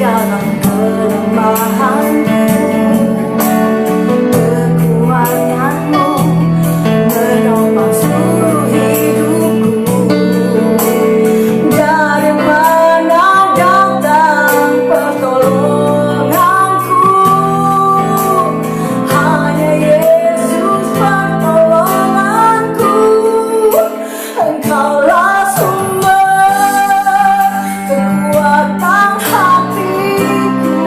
dalam kelemahanku. Kekuatanmu menopang seluruh hidupku. Dari mana datang pertolonganku? Hanya Yesus pertolonganku. Engkaulah sumber kekuatan hatiku.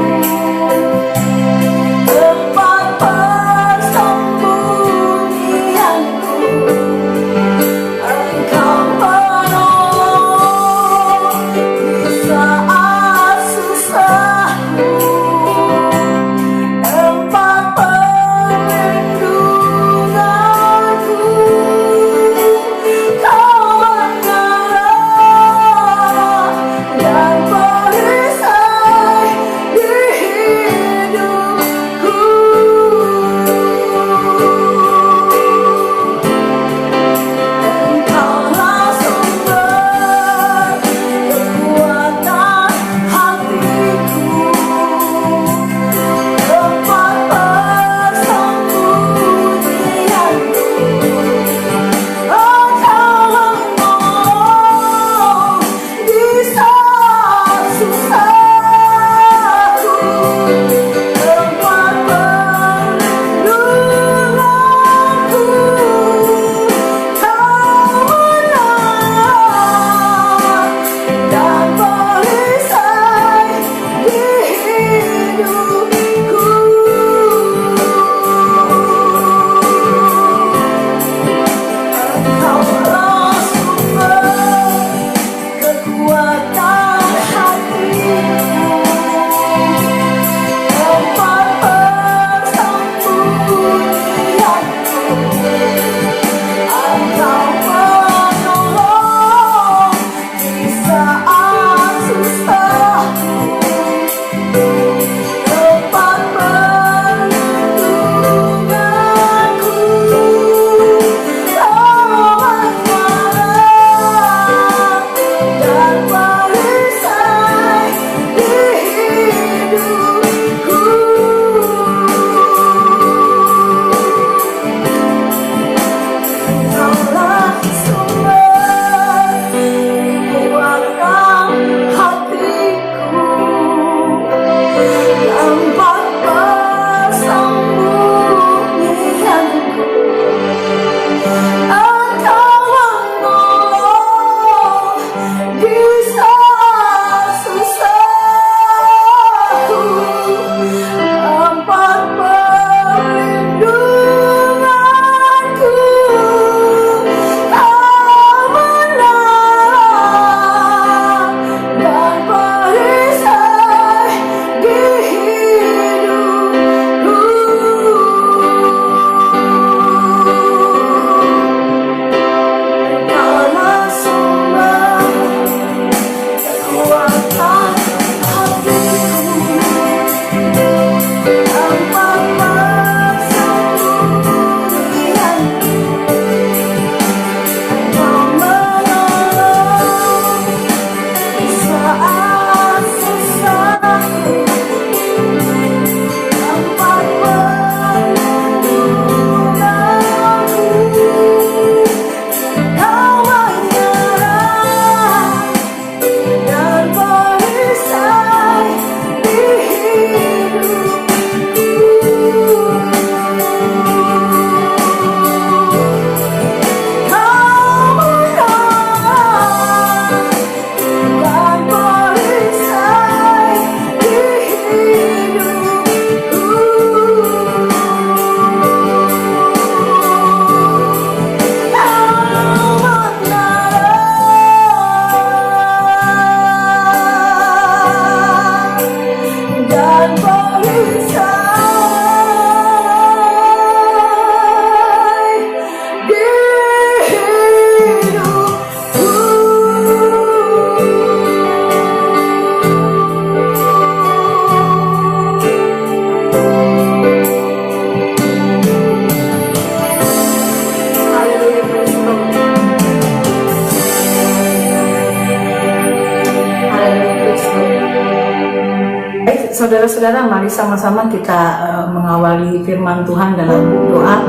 saudara-saudara, mari sama-sama kita mengawali firman Tuhan dalam doa.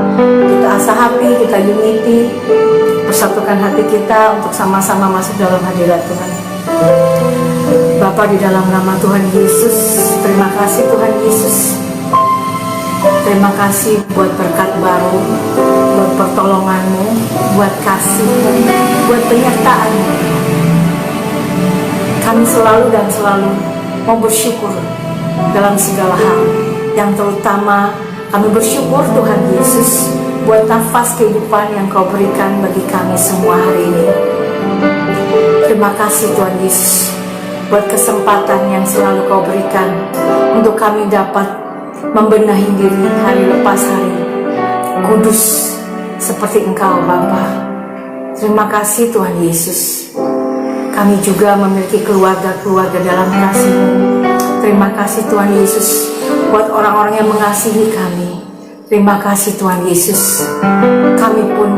Kita asah hati, kita unity, persatukan hati kita untuk sama-sama masuk dalam hadirat Tuhan. Bapa, di dalam nama Tuhan Yesus, terima kasih Tuhan Yesus. Terima kasih buat berkat baru, buat pertolongan-Mu, buat kasih-Mu, buat penyertaan-Mu. Kami selalu dan selalu mau bersyukur dalam segala hal. Yang terutama kami bersyukur Tuhan Yesus buat nafas kehidupan yang Kau berikan bagi kami semua hari ini. Terima kasih Tuhan Yesus buat kesempatan yang selalu Kau berikan untuk kami dapat membenahi diri hari lepas hari, kudus seperti Engkau Bapa. Terima kasih Tuhan Yesus. Kami juga memiliki keluarga-keluarga dalam kasih-Mu. Terima kasih Tuhan Yesus buat orang-orang yang mengasihi kami. Terima kasih Tuhan Yesus. Kami pun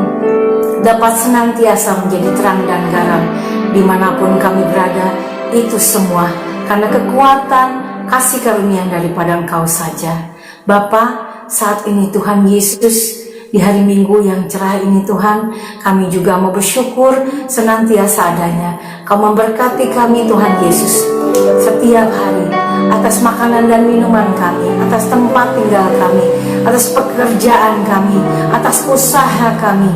dapat senantiasa menjadi terang dan garam dimanapun kami berada. Itu semua karena kekuatan kasih karunia daripada Engkau saja. Bapa, saat ini Tuhan Yesus, di hari Minggu yang cerah ini Tuhan, kami juga mau bersyukur senantiasa adanya Kau memberkati kami Tuhan Yesus setiap hari, atas makanan dan minuman kami, atas tempat tinggal kami, atas pekerjaan kami, atas usaha kami,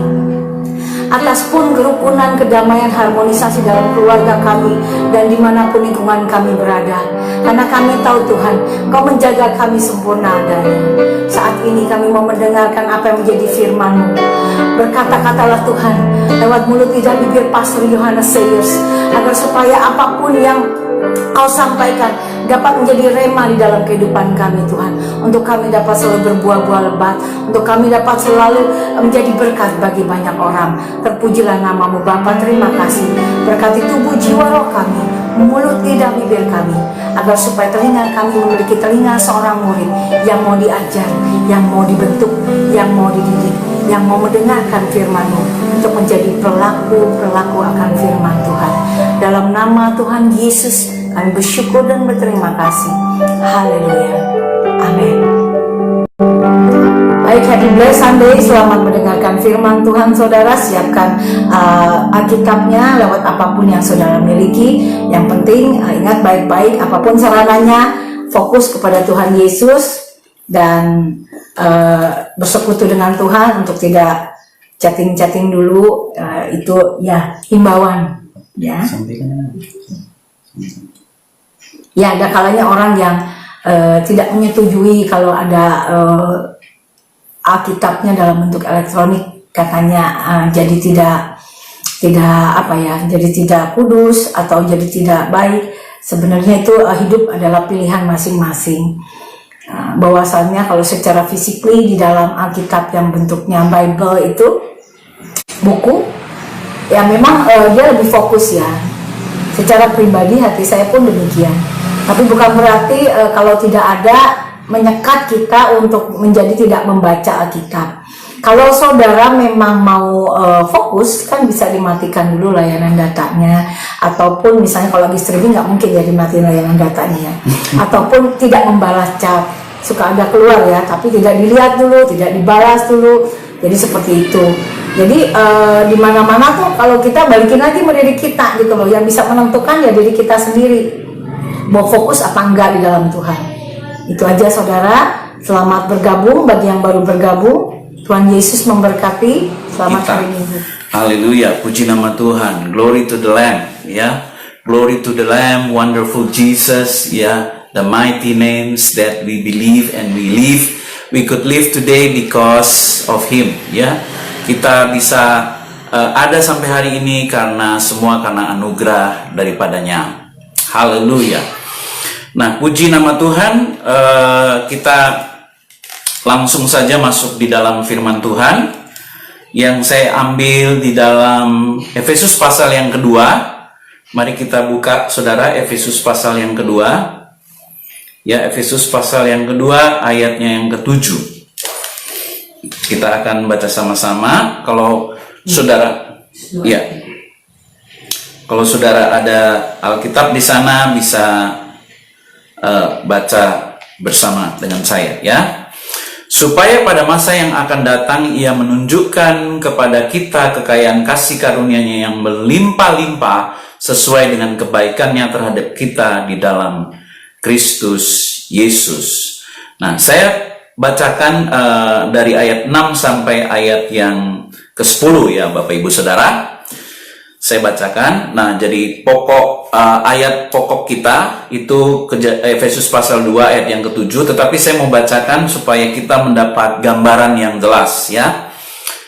atas pun kerukunan, kedamaian, harmonisasi dalam keluarga kami dan dimanapun lingkungan kami berada. Karena kami tahu Tuhan, Kau menjaga kami sempurna adanya. Saat ini kami mau mendengarkan apa yang menjadi firman-Mu. Berkata-katalah Tuhan lewat mulut lidah bibir Pastor Yohanes Sayers, agar supaya apapun yang Kau sampaikan dapat menjadi rema di dalam kehidupan kami Tuhan. Untuk kami dapat selalu berbuah-buah lebat, untuk kami dapat selalu menjadi berkat bagi banyak orang. Terpujilah nama-Mu Bapa. Terima kasih. Berkati tubuh jiwa roh kami, mulut lidah bibir kami, agar supaya telinga kami memiliki telinga seorang murid yang mau diajar, yang mau dibentuk, yang mau dididik, yang mau mendengarkan firman-Mu untuk menjadi pelaku akan firman Tuhan. Dalam nama Tuhan Yesus kami bersyukur dan berterima kasih. Haleluya. Amin. Baik, happy blessed Sunday. Selamat mendengarkan firman Tuhan saudara. Siapkan Alkitabnya lewat apapun yang saudara miliki. Yang penting ingat baik-baik apapun sarananya, fokus kepada Tuhan Yesus dan bersekutu dengan Tuhan untuk tidak chatting-chatting dulu. Itu ya himbauan ya. Ya, ada kalanya orang yang tidak menyetujui kalau ada Alkitabnya dalam bentuk elektronik, katanya jadi jadi tidak kudus atau jadi tidak baik. Sebenarnya itu hidup adalah pilihan masing-masing. Bahwasannya kalau secara fisikly di dalam Alkitab yang bentuknya Bible itu buku, ya memang dia lebih fokus ya. Secara pribadi hati saya pun demikian. Tapi bukan berarti kalau tidak ada menyekat kita untuk menjadi tidak membaca Alkitab. Kalau saudara memang mau fokus, kan bisa dimatikan dulu layanan datanya, ataupun misalnya kalau lagi streaming nggak mungkin ya dimatiin layanan datanya ya. Ataupun tidak membalas chat, suka ada keluar ya, tapi tidak dilihat dulu, tidak dibalas dulu. Jadi seperti itu. Jadi di mana-mana tuh kalau kita balikin lagi sama diri kita gitu loh, yang bisa menentukan ya diri kita sendiri mau fokus apa enggak di dalam Tuhan. Itu aja saudara. Selamat bergabung bagi yang baru bergabung. Tuhan Yesus memberkati. Selamat hari Minggu. Haleluya, puji nama Tuhan. Glory to the Lamb, ya. Glory to the Lamb, wonderful Jesus, ya. The mighty names that we believe and we live. We could live today because of Him, ya. Kita bisa ada sampai hari ini karena anugerah daripadanya. Haleluya. Nah, puji nama Tuhan. Kita langsung saja masuk di dalam firman Tuhan yang saya ambil di dalam Efesus pasal yang kedua. Mari kita buka saudara, Efesus pasal yang kedua. Ya, Efesus pasal yang kedua ayatnya yang ke-7. Kita akan baca sama-sama. Kalau saudara kalau saudara ada Alkitab di sana bisa baca bersama dengan saya ya. Supaya pada masa yang akan datang ia menunjukkan kepada kita kekayaan kasih karunia-Nya yang berlimpah-limpah sesuai dengan kebaikannya terhadap kita di dalam Kristus Yesus. Nah, saya bacakan dari ayat 6 sampai ayat yang ke-10 ya Bapak Ibu Saudara. Saya bacakan. Nah, jadi ayat pokok kita itu Efesus pasal 2 ayat yang ke-7, tetapi saya mau bacakan supaya kita mendapat gambaran yang jelas ya.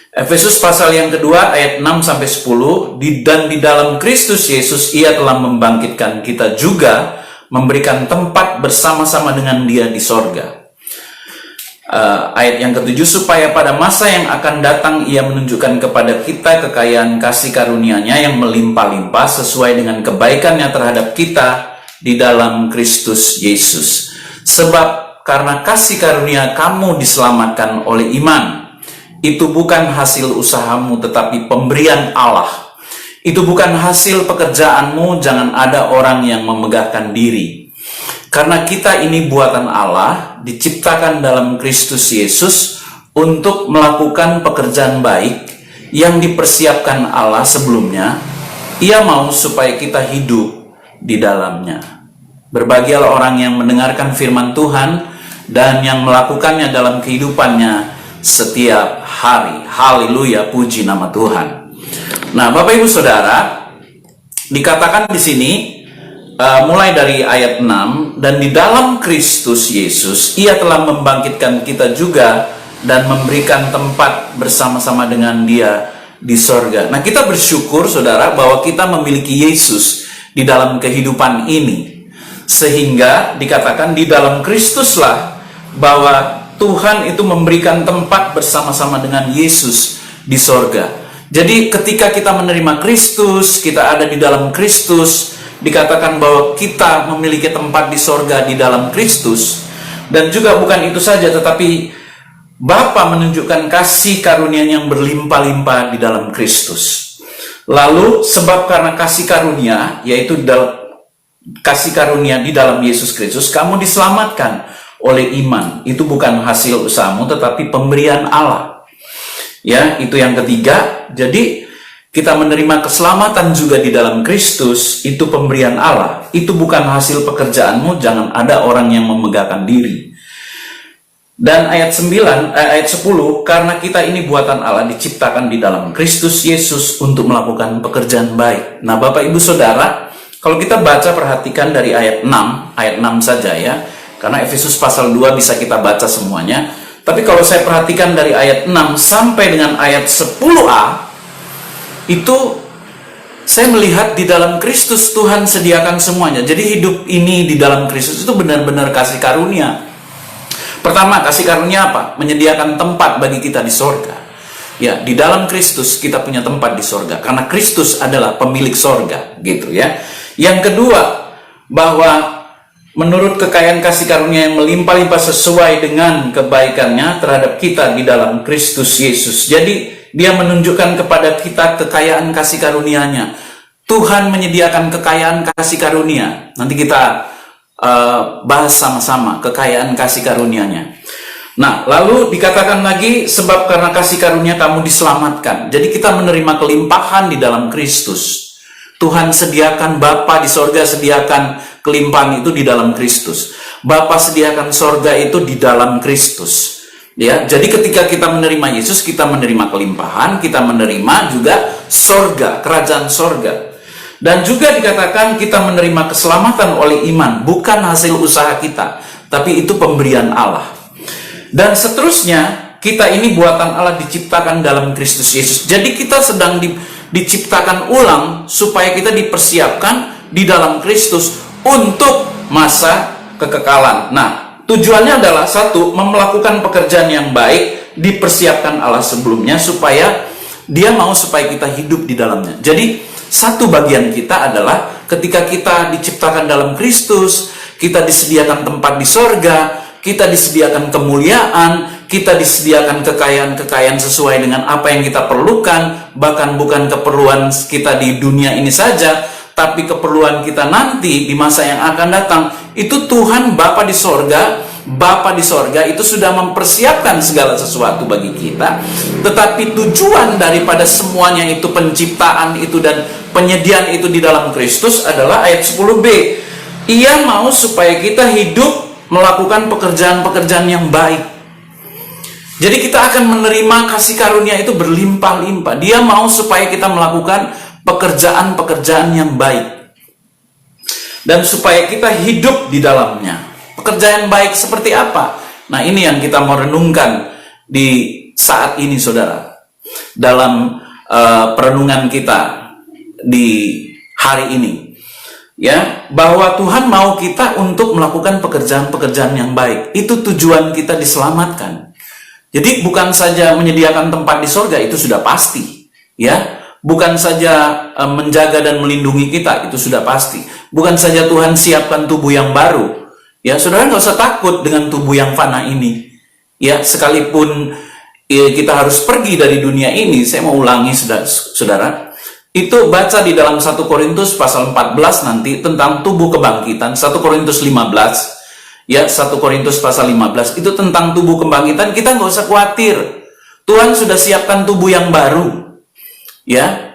Efesus pasal yang kedua ayat 6 sampai 10, dan di dalam Kristus Yesus ia telah membangkitkan kita juga, memberikan tempat bersama-sama dengan Dia di sorga. Ayat yang ke-7, supaya pada masa yang akan datang ia menunjukkan kepada kita kekayaan kasih karunia-Nya yang melimpah-limpah sesuai dengan kebaikannya terhadap kita di dalam Kristus Yesus. Sebab karena kasih karunia kamu diselamatkan oleh iman. Itu bukan hasil usahamu tetapi pemberian Allah. Itu bukan hasil pekerjaanmu, jangan ada orang yang memegahkan diri. Karena kita ini buatan Allah, diciptakan dalam Kristus Yesus untuk melakukan pekerjaan baik yang dipersiapkan Allah sebelumnya. Ia mau supaya kita hidup di dalamnya. Berbahagialah orang yang mendengarkan firman Tuhan dan yang melakukannya dalam kehidupannya setiap hari. Haleluya, puji nama Tuhan. Nah, Bapak Ibu Saudara, dikatakan di sini mulai dari ayat 6, dan di dalam Kristus Yesus ia telah membangkitkan kita juga dan memberikan tempat bersama-sama dengan Dia di sorga. Nah, kita bersyukur saudara bahwa kita memiliki Yesus di dalam kehidupan ini, sehingga dikatakan di dalam Kristuslah bahwa Tuhan itu memberikan tempat bersama-sama dengan Yesus di sorga. Jadi ketika kita menerima Kristus, kita ada di dalam Kristus, dikatakan bahwa kita memiliki tempat di sorga di dalam Kristus. Dan juga bukan itu saja, tetapi Bapa menunjukkan kasih karunia yang berlimpah-limpah di dalam Kristus. Lalu sebab karena kasih karunia, yaitu kasih karunia di dalam Yesus Kristus, kamu diselamatkan oleh iman. Itu bukan hasil usahamu tetapi pemberian Allah. Ya, itu yang ketiga. Jadi kita menerima keselamatan juga di dalam Kristus, itu pemberian Allah. Itu bukan hasil pekerjaanmu, jangan ada orang yang memegahkan diri. Dan ayat 10, karena kita ini buatan Allah, diciptakan di dalam Kristus Yesus untuk melakukan pekerjaan baik. Nah, Bapak Ibu Saudara, kalau kita baca perhatikan dari ayat 6 saja ya, karena Efesus pasal 2 bisa kita baca semuanya. Tapi kalau saya perhatikan dari ayat 6 sampai dengan ayat 10a, itu saya melihat di dalam Kristus Tuhan sediakan semuanya. Jadi hidup ini di dalam Kristus itu benar-benar kasih karunia. Pertama, kasih karunia apa? Menyediakan tempat bagi kita di sorga. Ya, di dalam Kristus kita punya tempat di sorga, karena Kristus adalah pemilik sorga, gitu ya. Yang kedua, bahwa menurut kekayaan kasih karunia yang melimpah-limpah sesuai dengan kebaikannya terhadap kita di dalam Kristus Yesus. Jadi Dia menunjukkan kepada kita kekayaan kasih karunia-Nya. Tuhan menyediakan kekayaan kasih karunia. Nanti kita bahas sama-sama kekayaan kasih karunia-Nya. Nah, lalu dikatakan lagi, sebab karena kasih karunia kamu diselamatkan. Jadi kita menerima kelimpahan di dalam Kristus. Tuhan sediakan, Bapa di sorga sediakan kelimpahan itu di dalam Kristus. Bapa sediakan sorga itu di dalam Kristus. Ya, jadi ketika kita menerima Yesus, kita menerima kelimpahan, kita menerima juga sorga, kerajaan sorga. Dan juga dikatakan kita menerima keselamatan oleh iman, bukan hasil usaha kita, tapi itu pemberian Allah. Dan seterusnya, kita ini buatan Allah, diciptakan dalam Kristus Yesus. Jadi kita sedang diciptakan ulang supaya kita dipersiapkan di dalam Kristus untuk masa kekekalan. Nah, tujuannya adalah satu, melakukan pekerjaan yang baik, dipersiapkan Allah sebelumnya supaya Dia mau supaya kita hidup di dalamnya. Jadi satu bagian kita adalah ketika kita diciptakan dalam Kristus, kita disediakan tempat di sorga, kita disediakan kemuliaan, kita disediakan kekayaan-kekayaan sesuai dengan apa yang kita perlukan, bahkan bukan keperluan kita di dunia ini saja, tapi keperluan kita nanti di masa yang akan datang, itu Tuhan Bapa di sorga itu sudah mempersiapkan segala sesuatu bagi kita. Tetapi tujuan daripada semuanya itu, penciptaan itu dan penyediaan itu di dalam Kristus adalah ayat 10b. Ia mau supaya kita hidup melakukan pekerjaan-pekerjaan yang baik. Jadi kita akan menerima kasih karunia itu berlimpah-limpah. Dia mau supaya kita melakukan pekerjaan-pekerjaan yang baik. Dan supaya kita hidup di dalamnya. Pekerjaan baik seperti apa? Nah, ini yang kita mau renungkan di saat ini, saudara. Dalam perenungan kita di hari ini. Ya, bahwa Tuhan mau kita untuk melakukan pekerjaan-pekerjaan yang baik. Itu tujuan kita diselamatkan. Jadi bukan saja menyediakan tempat di sorga, itu sudah pasti, ya. Bukan saja menjaga dan melindungi kita, itu sudah pasti. Bukan saja Tuhan siapkan tubuh yang baru, ya. Saudara nggak usah takut dengan tubuh yang fana ini, ya. Sekalipun kita harus pergi dari dunia ini, saya mau ulangi, saudara. Itu baca di dalam 1 Korintus pasal 14 nanti tentang tubuh kebangkitan, 1 Korintus 15. Ya, 1 Korintus pasal 15 itu tentang tubuh kebangkitan. Kita nggak usah khawatir. Tuhan sudah siapkan tubuh yang baru. Ya.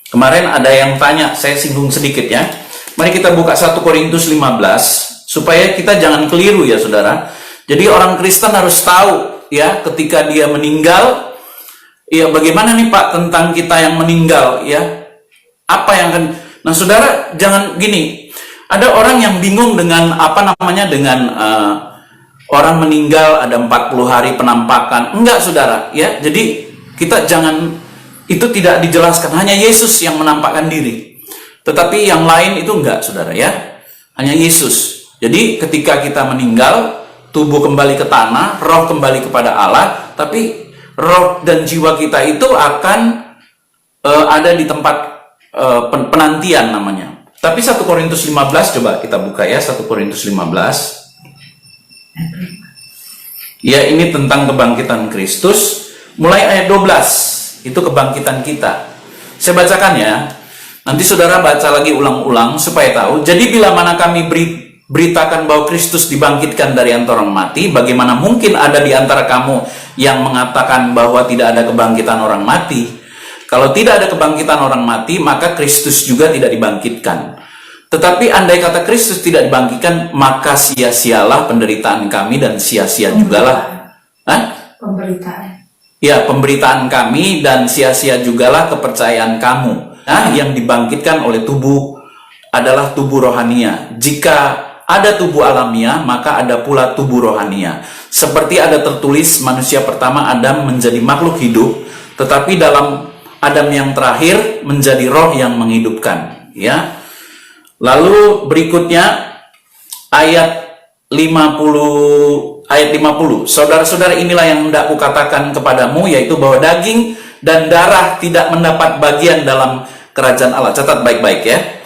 Kemarin ada yang tanya, saya singgung sedikit ya. Mari kita buka 1 Korintus 15 supaya kita jangan keliru ya, saudara. Jadi orang Kristen harus tahu ya, ketika dia meninggal, ya bagaimana nih Pak tentang kita yang meninggal ya? Apa yang akan... Nah, saudara jangan gini. Ada orang yang bingung dengan dengan orang meninggal ada 40 hari penampakan. Enggak, saudara, ya. Jadi kita jangan, itu tidak dijelaskan, hanya Yesus yang menampakkan diri. Tetapi yang lain itu enggak, saudara, ya. Hanya Yesus. Jadi ketika kita meninggal, tubuh kembali ke tanah, roh kembali kepada Allah, tapi roh dan jiwa kita itu akan ada di tempat penantian namanya. Tapi 1 Korintus 15 coba kita buka ya, 1 Korintus 15. Ya, ini tentang kebangkitan Kristus. Mulai ayat 12, itu kebangkitan kita. Saya bacakan ya. Nanti saudara baca lagi ulang-ulang supaya tahu. Jadi bila mana kami beritakan bahwa Kristus dibangkitkan dari antara orang mati, bagaimana mungkin ada di antara kamu yang mengatakan bahwa tidak ada kebangkitan orang mati? Kalau tidak ada kebangkitan orang mati, maka Kristus juga tidak dibangkitkan. Tetapi andai kata Kristus tidak dibangkitkan, maka sia-sialah penderitaan kami dan sia-sia jugalah. Pemberitaan. Ya, pemberitaan kami dan sia-sia jugalah kepercayaan kamu. Nah, yang dibangkitkan oleh tubuh adalah tubuh rohania. Jika ada tubuh alamiah, maka ada pula tubuh rohania. Seperti ada tertulis, manusia pertama Adam menjadi makhluk hidup, tetapi dalam Adam yang terakhir menjadi roh yang menghidupkan, ya. Lalu berikutnya ayat 50. Saudara-saudara, inilah yang hendak kukatakan kepadamu, yaitu bahwa daging dan darah tidak mendapat bagian dalam kerajaan Allah. Catat baik-baik ya.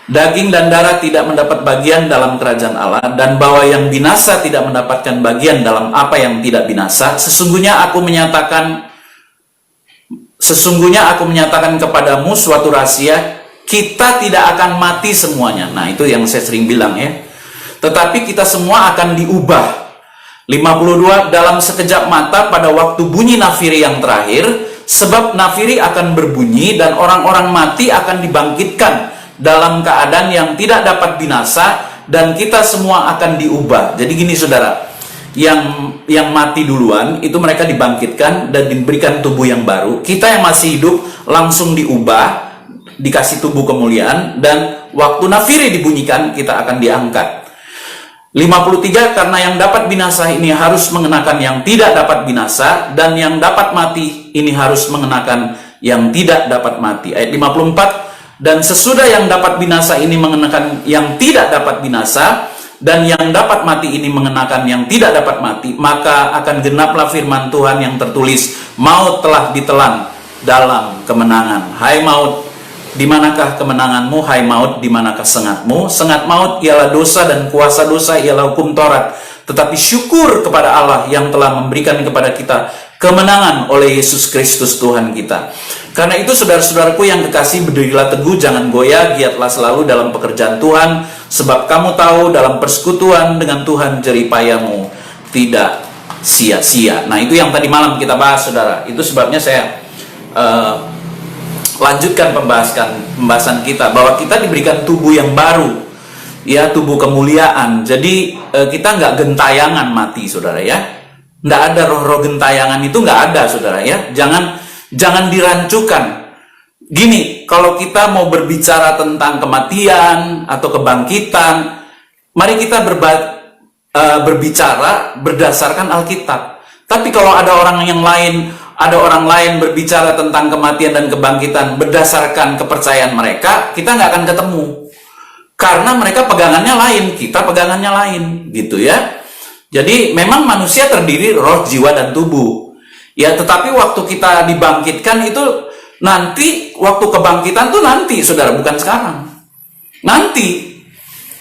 Daging dan darah tidak mendapat bagian dalam kerajaan Allah, dan bahwa yang binasa tidak mendapatkan bagian dalam apa yang tidak binasa. Sesungguhnya aku menyatakan kepadamu suatu rahasia, kita tidak akan mati semuanya. Nah, itu yang saya sering bilang ya. Tetapi kita semua akan diubah. 52, dalam sekejap mata pada waktu bunyi nafiri yang terakhir, sebab nafiri akan berbunyi dan orang-orang mati akan dibangkitkan dalam keadaan yang tidak dapat binasa, dan kita semua akan diubah. Jadi gini saudara, yang mati duluan itu mereka dibangkitkan dan diberikan tubuh yang baru. Kita yang masih hidup langsung diubah, dikasih tubuh kemuliaan, dan waktu nafiri dibunyikan kita akan diangkat. 53, karena yang dapat binasa ini harus mengenakan yang tidak dapat binasa, dan yang dapat mati ini harus mengenakan yang tidak dapat mati. Ayat 54, dan sesudah yang dapat binasa ini mengenakan yang tidak dapat binasa, dan yang dapat mati ini mengenakan yang tidak dapat mati, maka akan genaplah firman Tuhan yang tertulis, maut telah ditelan dalam kemenangan. Hai maut, di manakah kemenanganmu? Hai maut, di manakah sengatmu? Sengat maut ialah dosa, dan kuasa dosa ialah hukum Taurat. Tetapi syukur kepada Allah yang telah memberikan kepada kita kemenangan oleh Yesus Kristus Tuhan kita. Karena itu saudara-saudaraku yang kekasih, berdirilah teguh, jangan goyah, giatlah selalu dalam pekerjaan Tuhan, sebab kamu tahu dalam persekutuan dengan Tuhan jerih-payahmu tidak sia-sia. Nah, itu yang tadi malam kita bahas, saudara. Itu sebabnya saya lanjutkan pembahasan kita, bahwa kita diberikan tubuh yang baru, ya, tubuh kemuliaan. Jadi kita nggak gentayangan mati, saudara, ya. Nggak ada roh-roh gentayangan, itu nggak ada, saudara, ya. Jangan dirancukan. Gini, kalau kita mau berbicara tentang kematian atau kebangkitan, mari kita berbicara berdasarkan Alkitab. Tapi kalau ada orang lain berbicara tentang kematian dan kebangkitan berdasarkan kepercayaan mereka, kita nggak akan ketemu. Karena mereka pegangannya lain, kita pegangannya lain, gitu ya. Jadi memang manusia terdiri roh, jiwa, dan tubuh. Ya, tetapi waktu kita dibangkitkan itu nanti, waktu kebangkitan tuh nanti, saudara, bukan sekarang. Nanti,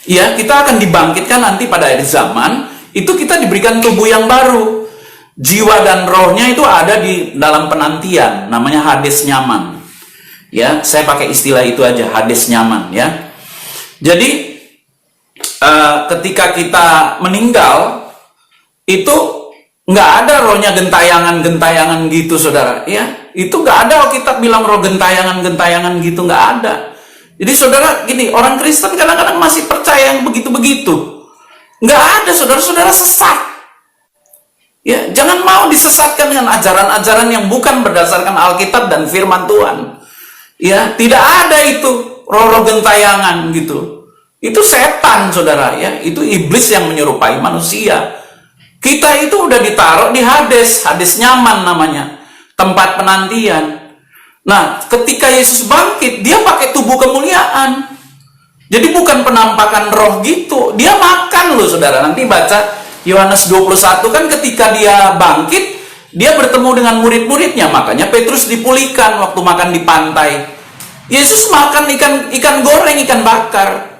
ya, kita akan dibangkitkan nanti pada akhir zaman, itu kita diberikan tubuh yang baru. Jiwa dan rohnya itu ada di dalam penantian, namanya Hades nyaman. Ya, saya pakai istilah itu aja, Hades nyaman, ya. Jadi, ketika kita meninggal, itu nggak ada rohnya gentayangan gitu, saudara, ya. Itu nggak ada. Alkitab bilang roh gentayangan gitu, nggak ada. Jadi saudara, gini, orang Kristen kadang-kadang masih percaya yang begitu-begitu. Nggak ada, saudara-saudara, sesat. Ya, jangan mau disesatkan dengan ajaran-ajaran yang bukan berdasarkan Alkitab dan firman Tuhan. Ya, tidak ada itu roh-roh gentayangan gitu. Itu setan, saudara, ya. Itu iblis yang menyerupai manusia. Kita itu udah ditaruh di Hades nyaman namanya, tempat penantian. Nah, ketika Yesus bangkit, dia pakai tubuh kemuliaan. Jadi bukan penampakan roh gitu, dia makan loh, saudara. Nanti baca Yohanes 21 kan, ketika dia bangkit, dia bertemu dengan murid-muridnya. Makanya Petrus dipulihkan waktu makan di pantai. Yesus makan ikan goreng, ikan bakar.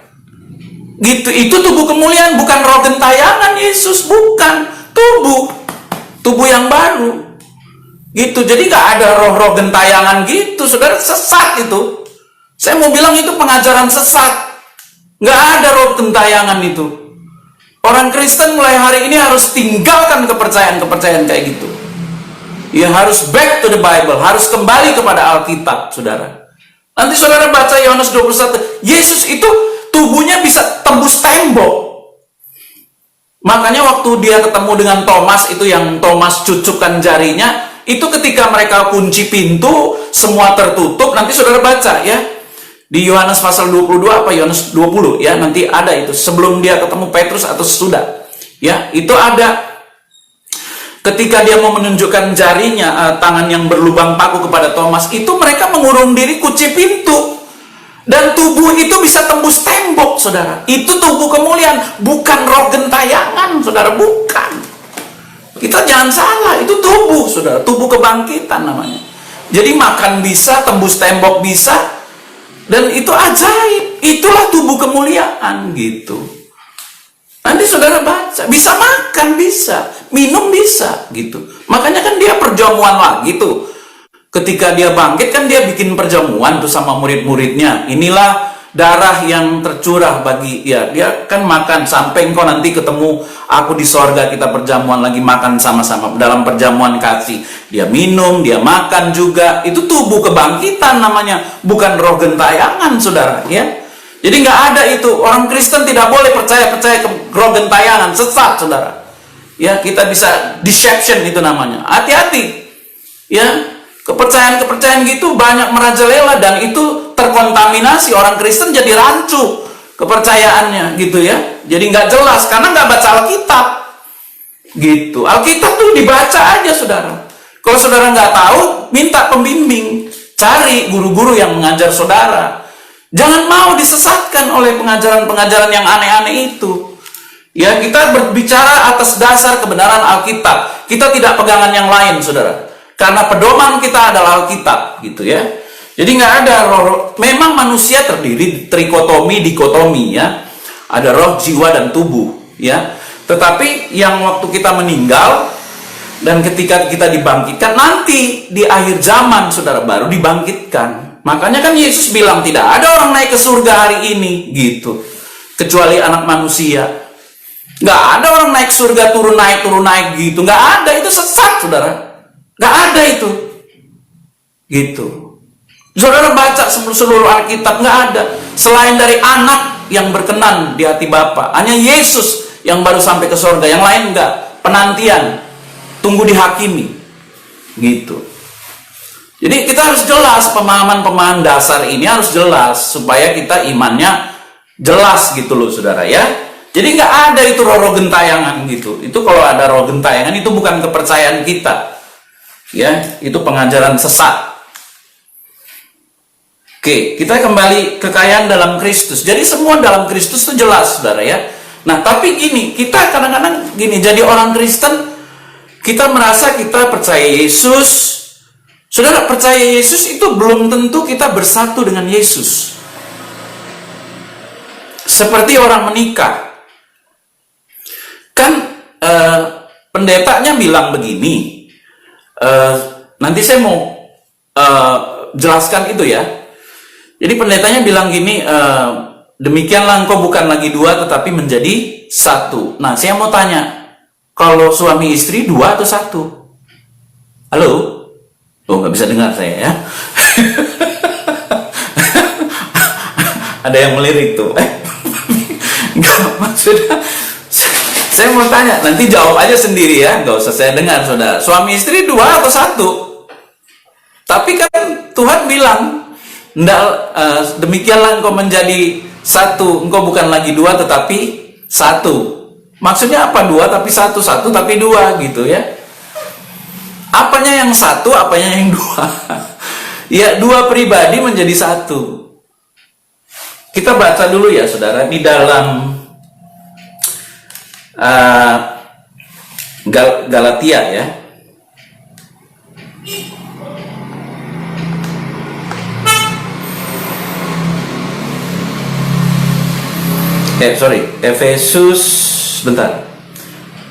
Gitu, itu tubuh kemuliaan, bukan roh gentayangan Yesus, bukan. Tubuh yang baru. Gitu, jadi nggak ada roh-roh gentayangan gitu, saudara, sesat itu. Saya mau bilang itu pengajaran sesat. Nggak ada roh gentayangan itu. Orang Kristen mulai hari ini harus tinggalkan kepercayaan kayak gitu. Ya, harus back to the Bible, harus kembali kepada Alkitab, saudara. Nanti saudara baca Yohanes 21, Yesus itu tubuhnya bisa tembus tembok. Makanya waktu dia ketemu dengan Thomas, itu yang Thomas cucukkan jarinya, itu ketika mereka kunci pintu, semua tertutup. Nanti saudara baca, ya, di Yohanes pasal 22 apa Yohanes 20, ya, nanti ada itu sebelum dia ketemu Petrus atau sesudah, ya, itu ada. Ketika dia mau menunjukkan jarinya, tangan yang berlubang paku kepada Thomas, itu mereka mengurung diri kunci pintu. Dan tubuh itu bisa tembus tembok, saudara. Itu tubuh kemuliaan, bukan roh gentayangan, saudara, bukan. Kita jangan salah, itu tubuh, saudara, tubuh kebangkitan namanya. Jadi makan bisa, tembus tembok bisa, dan itu ajaib. Itulah tubuh kemuliaan, gitu. Nanti saudara baca, bisa makan, bisa minum, bisa, gitu. Makanya kan dia perjamuan lagi tuh. Ketika dia bangkit kan dia bikin perjamuan tuh sama murid-muridnya. Inilah darah yang tercurah bagi, ya, dia kan makan sampai engkau nanti ketemu aku di sorga, kita perjamuan lagi, makan sama-sama dalam perjamuan kasih. Dia minum, dia makan juga. Itu tubuh kebangkitan namanya, bukan roh gentayangan, saudara, ya. Jadi nggak ada itu. Orang Kristen tidak boleh percaya ke roh gentayangan, sesat, saudara. Ya, kita bisa deception itu namanya. Hati-hati, ya. Kepercayaan gitu banyak merajalela, dan itu terkontaminasi. Orang Kristen jadi rancu kepercayaannya, gitu ya. Jadi nggak jelas karena nggak baca Alkitab, gitu. Alkitab tuh dibaca aja, saudara. Kalau saudara nggak tahu, minta pembimbing, cari guru-guru yang mengajar saudara. Jangan mau disesatkan oleh pengajaran-pengajaran yang aneh-aneh itu. Ya, kita berbicara atas dasar kebenaran Alkitab. Kita tidak pegangan yang lain, saudara. Karena pedoman kita adalah Alkitab, gitu ya. Jadi nggak ada roh. Memang manusia terdiri dikotomi, ya. Ada roh, jiwa, dan tubuh, ya. Tetapi yang waktu kita meninggal, Dan ketika kita dibangkitkan, nanti di akhir zaman, saudara, baru dibangkitkan. Makanya kan Yesus bilang tidak ada orang naik ke surga hari ini, gitu. Kecuali anak manusia. Nggak ada orang naik surga turun naik gitu. Nggak ada, itu sesat, saudara. Nggak ada itu. Gitu. Saudara baca seluruh Alkitab, nggak ada. Selain dari anak yang berkenan di hati Bapa, hanya Yesus yang baru sampai ke surga. Yang lain nggak. Penantian. Tunggu dihakimi, gitu. Jadi kita harus jelas, pemahaman dasar ini harus jelas supaya kita imannya jelas, gitu loh, saudara ya. Jadi nggak ada itu roh gentayangan gitu. Itu kalau ada roh gentayangan itu bukan kepercayaan kita, ya. Itu pengajaran sesat. Oke, kita kembali kekayaan dalam Kristus. Jadi semua dalam Kristus itu jelas, saudara ya. Nah, tapi gini, kita kadang-kadang gini, jadi orang Kristen. Kita merasa kita percaya Yesus. Saudara, percaya Yesus itu belum tentu kita bersatu dengan Yesus. Seperti orang menikah. Kan pendetanya bilang begini. Nanti saya mau jelaskan itu ya. Jadi pendetanya bilang gini, demikianlah engkau bukan lagi dua tetapi menjadi satu. Nah, saya mau tanya, kalau suami istri 2 atau 1? Halo? Oh, nggak bisa dengar saya ya. Ada yang melirik tuh. Nggak, maksudnya saya mau tanya, nanti jawab aja sendiri ya, nggak usah saya dengar, saudara. Suami istri 2 atau 1? Tapi kan Tuhan bilang, demikianlah engkau menjadi 1, engkau bukan lagi 2 tetapi 1. Maksudnya apa 2 tapi 1 tapi 2 gitu ya. Apanya yang 1, apanya yang 2? Ya, 2 pribadi menjadi 1. Kita baca dulu ya, saudara, di dalam Galatia ya.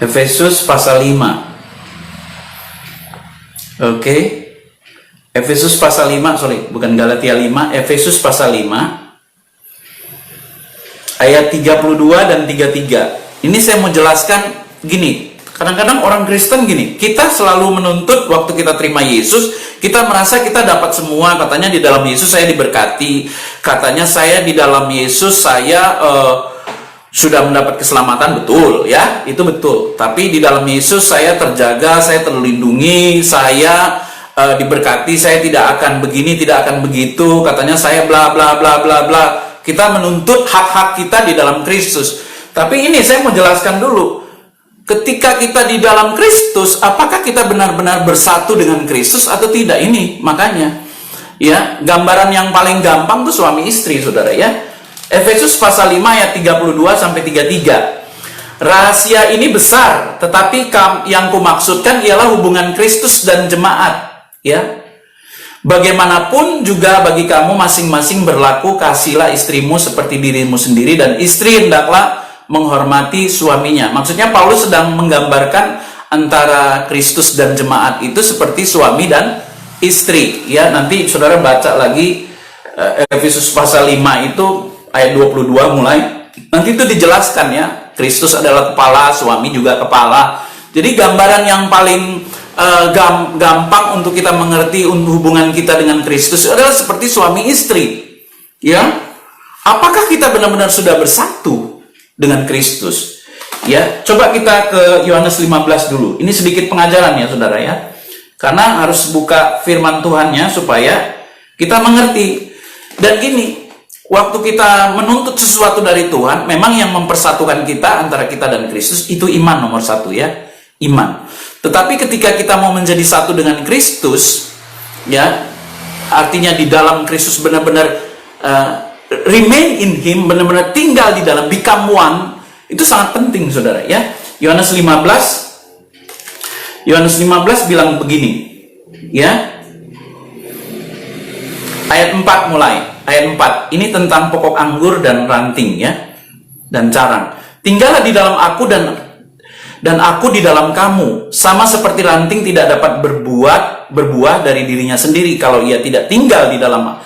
Efesus pasal 5. Oke. Efesus pasal 5, bukan Galatia 5, Efesus pasal 5 ayat 32 dan 33. Ini saya mau jelaskan gini. Kadang-kadang orang Kristen gini, kita selalu menuntut waktu kita terima Yesus, kita merasa kita dapat semua. Katanya di dalam Yesus saya diberkati, katanya saya di dalam Yesus saya sudah mendapat keselamatan, betul ya, itu betul. Tapi di dalam Yesus saya terjaga, saya terlindungi, saya diberkati, saya tidak akan begini, tidak akan begitu. Katanya saya bla bla bla bla bla. Kita menuntut hak-hak kita di dalam Kristus. Tapi ini saya mau jelaskan dulu. Ketika kita di dalam Kristus, apakah kita benar-benar bersatu dengan Kristus atau tidak? Ini makanya ya, gambaran yang paling gampang tuh suami istri, saudara ya. Efesus pasal 5 ayat 32 sampai 33. Rahasia ini besar, tetapi yang kumaksudkan ialah hubungan Kristus dan jemaat, ya. Bagaimanapun juga bagi kamu masing-masing berlaku, kasihilah istrimu seperti dirimu sendiri, dan istri hendaklah menghormati suaminya. Maksudnya Paulus sedang menggambarkan antara Kristus dan jemaat itu seperti suami dan istri, ya. Nanti saudara baca lagi Efesus pasal 5 itu ayat 22 mulai, nanti itu dijelaskan ya, Kristus adalah kepala, suami juga kepala. Jadi gambaran yang paling gampang untuk kita mengerti hubungan kita dengan Kristus adalah seperti suami istri, ya. Apakah kita benar-benar sudah bersatu dengan Kristus? Ya, coba kita ke Yohanes 15 dulu. Ini sedikit pengajaran ya, saudara ya. Karena harus buka firman Tuhannya supaya kita mengerti. Dan gini, waktu kita menuntut sesuatu dari Tuhan, memang yang mempersatukan kita antara kita dan Kristus itu iman nomor 1 ya, iman. Tetapi ketika kita mau menjadi satu dengan Kristus, ya, artinya di dalam Kristus benar-benar remain in Him, benar-benar tinggal di dalam, become one, itu sangat penting, saudara ya. Yohanes 15 bilang begini, ya, ayat 4 mulai. Ayat 4, ini tentang pokok anggur dan ranting ya, dan carang. Tinggallah di dalam aku dan aku di dalam kamu. Sama seperti ranting tidak dapat berbuah dari dirinya sendiri kalau ia tidak tinggal di dalam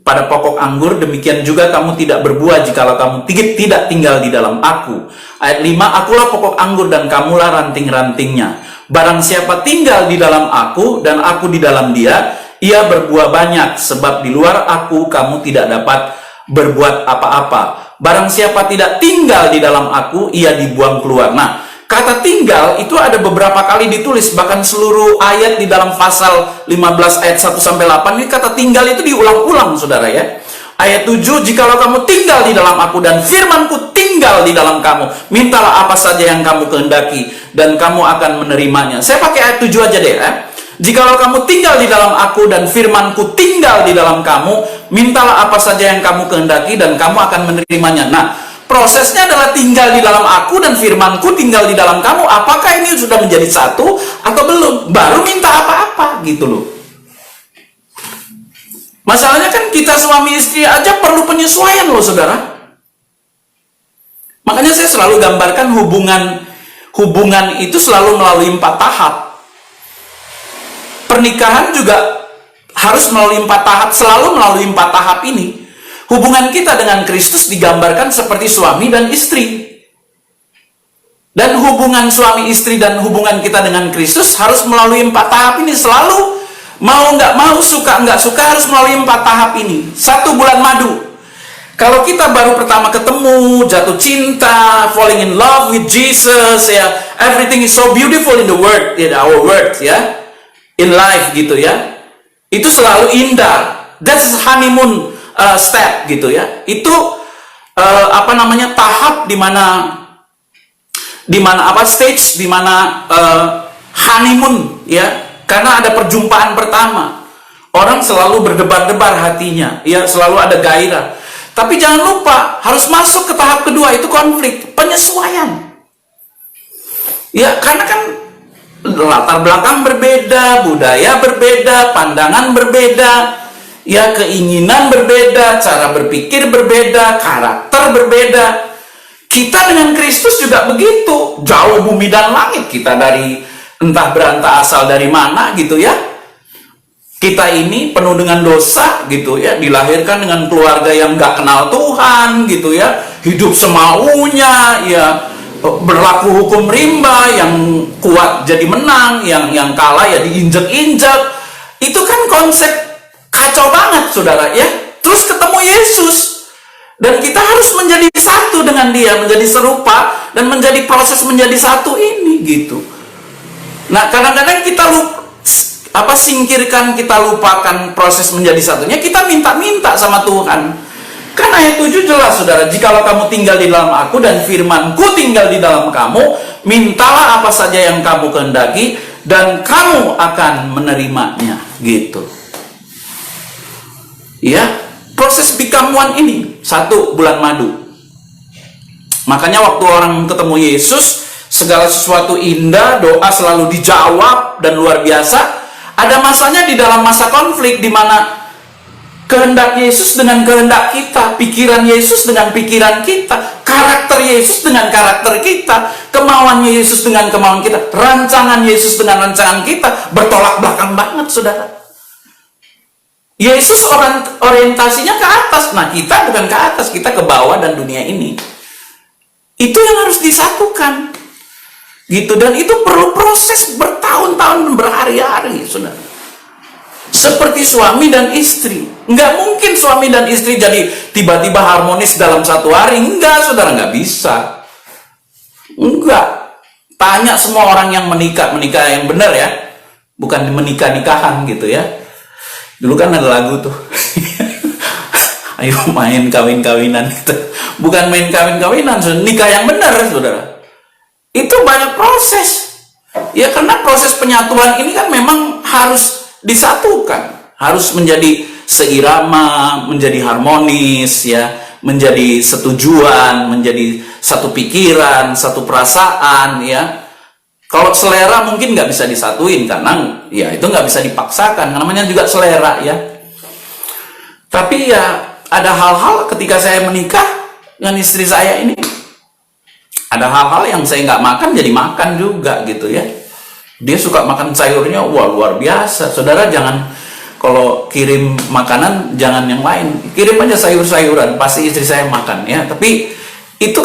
pada pokok anggur, demikian juga kamu tidak berbuah jikalau kamu tidak tinggal di dalam aku. Ayat 5, akulah pokok anggur dan kamulah ranting-rantingnya. Barang siapa tinggal di dalam aku dan aku di dalam dia, ia berbuah banyak, sebab di luar aku kamu tidak dapat berbuat apa-apa. Barang siapa tidak tinggal di dalam aku, ia dibuang keluar. Nah, kata tinggal itu ada beberapa kali ditulis, bahkan seluruh ayat di dalam pasal 15 ayat 1-8 ini kata tinggal itu diulang-ulang, saudara ya. Ayat 7, jikalau kamu tinggal di dalam aku dan firmanku tinggal di dalam kamu, mintalah apa saja yang kamu kehendaki dan kamu akan menerimanya. Saya pakai ayat 7 aja deh ya. Jikalau kamu tinggal di dalam aku dan firmanku tinggal di dalam kamu, mintalah apa saja yang kamu kehendaki dan kamu akan menerimanya. Nah, prosesnya adalah tinggal di dalam aku dan firmanku tinggal di dalam kamu. Apakah ini sudah menjadi satu atau belum? Baru minta apa-apa gitu loh. Masalahnya kan kita suami istri aja perlu penyesuaian loh, saudara. Makanya saya selalu gambarkan hubungan itu selalu melalui 4 tahap. Pernikahan juga harus melalui 4 tahap, selalu melalui 4 tahap ini. Hubungan kita dengan Kristus digambarkan seperti suami dan istri. Dan hubungan suami istri dan hubungan kita dengan Kristus harus melalui 4 tahap ini. Selalu, mau nggak mau, suka nggak suka, harus melalui 4 tahap ini. 1 bulan madu. Kalau kita baru pertama ketemu, jatuh cinta, falling in love with Jesus, ya, everything is so beautiful in the word, in our words, ya, in life gitu ya. Itu selalu indah. That's honeymoon step gitu ya. Itu tahap stage di mana honeymoon ya. Karena ada perjumpaan pertama. Orang selalu berdebar-debar hatinya, ya, selalu ada gairah. Tapi jangan lupa harus masuk ke tahap kedua, itu konflik, penyesuaian. Ya, karena kan latar belakang berbeda, budaya berbeda, pandangan berbeda, ya, keinginan berbeda, cara berpikir berbeda, karakter berbeda. Kita dengan Kristus juga begitu, jauh bumi dan langit. Kita dari entah berantah asal dari mana gitu ya. Kita ini penuh dengan dosa gitu ya, dilahirkan dengan keluarga yang gak kenal Tuhan gitu ya, hidup semaunya ya, berlaku hukum rimba, yang kuat jadi menang, yang kalah ya diinjek-injek. Itu kan konsep kacau banget, saudara ya. Terus ketemu Yesus dan kita harus menjadi satu dengan dia, menjadi serupa dan menjadi proses menjadi satu ini gitu. Nah, kadang-kadang kita singkirkan, kita lupakan proses menjadi satunya, kita minta-minta sama Tuhan. Kan ayat 7 jelas, saudara, jikalau kamu tinggal di dalam aku dan firmanku tinggal di dalam kamu, mintalah apa saja yang kamu kehendaki dan kamu akan menerimanya gitu. Ya, proses become one ini 1 bulan madu. Makanya waktu orang ketemu Yesus, segala sesuatu indah, doa selalu dijawab dan luar biasa. Ada masanya di dalam masa konflik di mana kehendak Yesus dengan kehendak kita, pikiran Yesus dengan pikiran kita, karakter Yesus dengan karakter kita, kemauan Yesus dengan kemauan kita, rancangan Yesus dengan rancangan kita, bertolak belakang banget, saudara. Yesus orientasinya ke atas, nah kita bukan ke atas, kita ke bawah dan dunia ini. Itu yang harus disatukan. Gitu, dan itu perlu proses bertahun-tahun, berhari-hari, saudara. Seperti suami dan istri. Nggak mungkin suami dan istri jadi tiba-tiba harmonis dalam 1 hari. Enggak, saudara, nggak bisa. Enggak. Tanya semua orang yang menikah yang benar ya. Bukan menikah-nikahan gitu ya. Dulu kan ada lagu tuh. Ayo main kawin-kawinan gitu. Bukan main kawin-kawinan, nikah yang benar, saudara. Itu banyak proses. Ya, karena proses penyatuan ini kan memang harus disatukan. Harus menjadi seirama, menjadi harmonis, ya, menjadi setujuan, menjadi satu pikiran, satu perasaan, ya. Kalau selera mungkin nggak bisa disatuin, karena ya itu nggak bisa dipaksakan, namanya juga selera, ya. Tapi ya ada hal-hal ketika saya menikah dengan istri saya ini, Ada hal-hal yang saya nggak makan jadi makan juga gitu ya. Dia suka makan sayurnya, wah luar biasa. Saudara jangan, kalau kirim makanan jangan yang lain, kirim aja sayur-sayuran, pasti istri saya makan ya. Tapi itu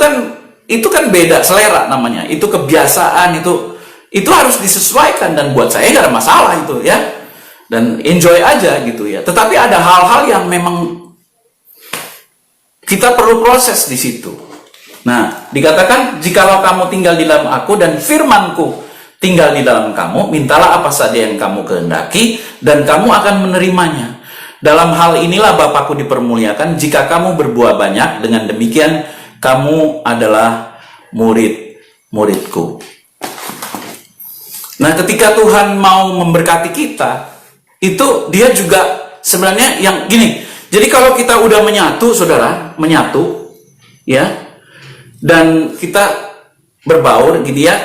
kan beda selera namanya, itu kebiasaan, itu harus disesuaikan, dan buat saya nggak ada masalah itu ya, dan enjoy aja gitu ya. Tetapi ada hal-hal yang memang kita perlu proses di situ. Nah, dikatakan jikalau kamu tinggal di dalam aku dan firmanku tinggal di dalam kamu, mintalah apa saja yang kamu kehendaki dan kamu akan menerimanya. Dalam hal inilah Bapakku dipermuliakan jika kamu berbuah banyak, dengan demikian kamu adalah murid-muridku. Nah, ketika Tuhan mau memberkati kita, itu dia juga sebenarnya yang gini. Jadi kalau kita udah menyatu, saudara, menyatu, ya, dan kita berbaur gitu ya,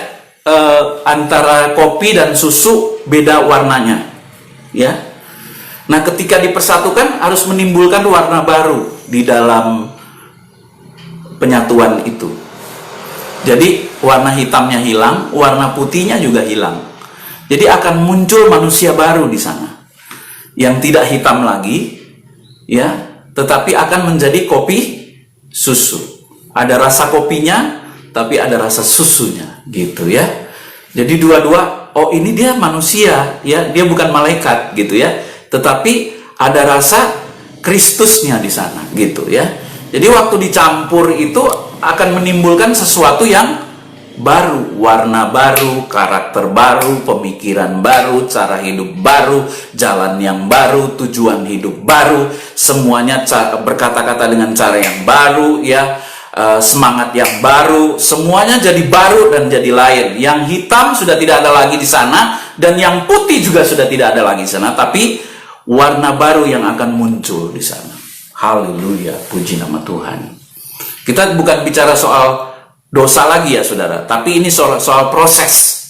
antara kopi dan susu beda warnanya, ya. Nah, ketika dipersatukan harus menimbulkan warna baru di dalam penyatuan itu. Jadi warna hitamnya hilang, warna putihnya juga hilang. Jadi akan muncul manusia baru di sana, yang tidak hitam lagi, ya, tetapi akan menjadi kopi susu. Ada rasa kopinya, tapi ada rasa susunya, gitu ya. Jadi dua-dua, oh ini dia manusia, ya, dia bukan malaikat, gitu ya. Tetapi ada rasa Kristusnya di sana, gitu ya. Jadi waktu dicampur itu akan menimbulkan sesuatu yang baru, warna baru, karakter baru, pemikiran baru, cara hidup baru, jalan yang baru, tujuan hidup baru, semuanya berkata-kata dengan cara yang baru, ya. Semangat yang baru, semuanya jadi baru dan jadi lain. Yang hitam sudah tidak ada lagi di sana, dan yang putih juga sudah tidak ada lagi di sana, tapi warna baru yang akan muncul di sana. Haleluya, puji nama Tuhan. Kita bukan bicara soal dosa lagi ya saudara, tapi ini soal proses.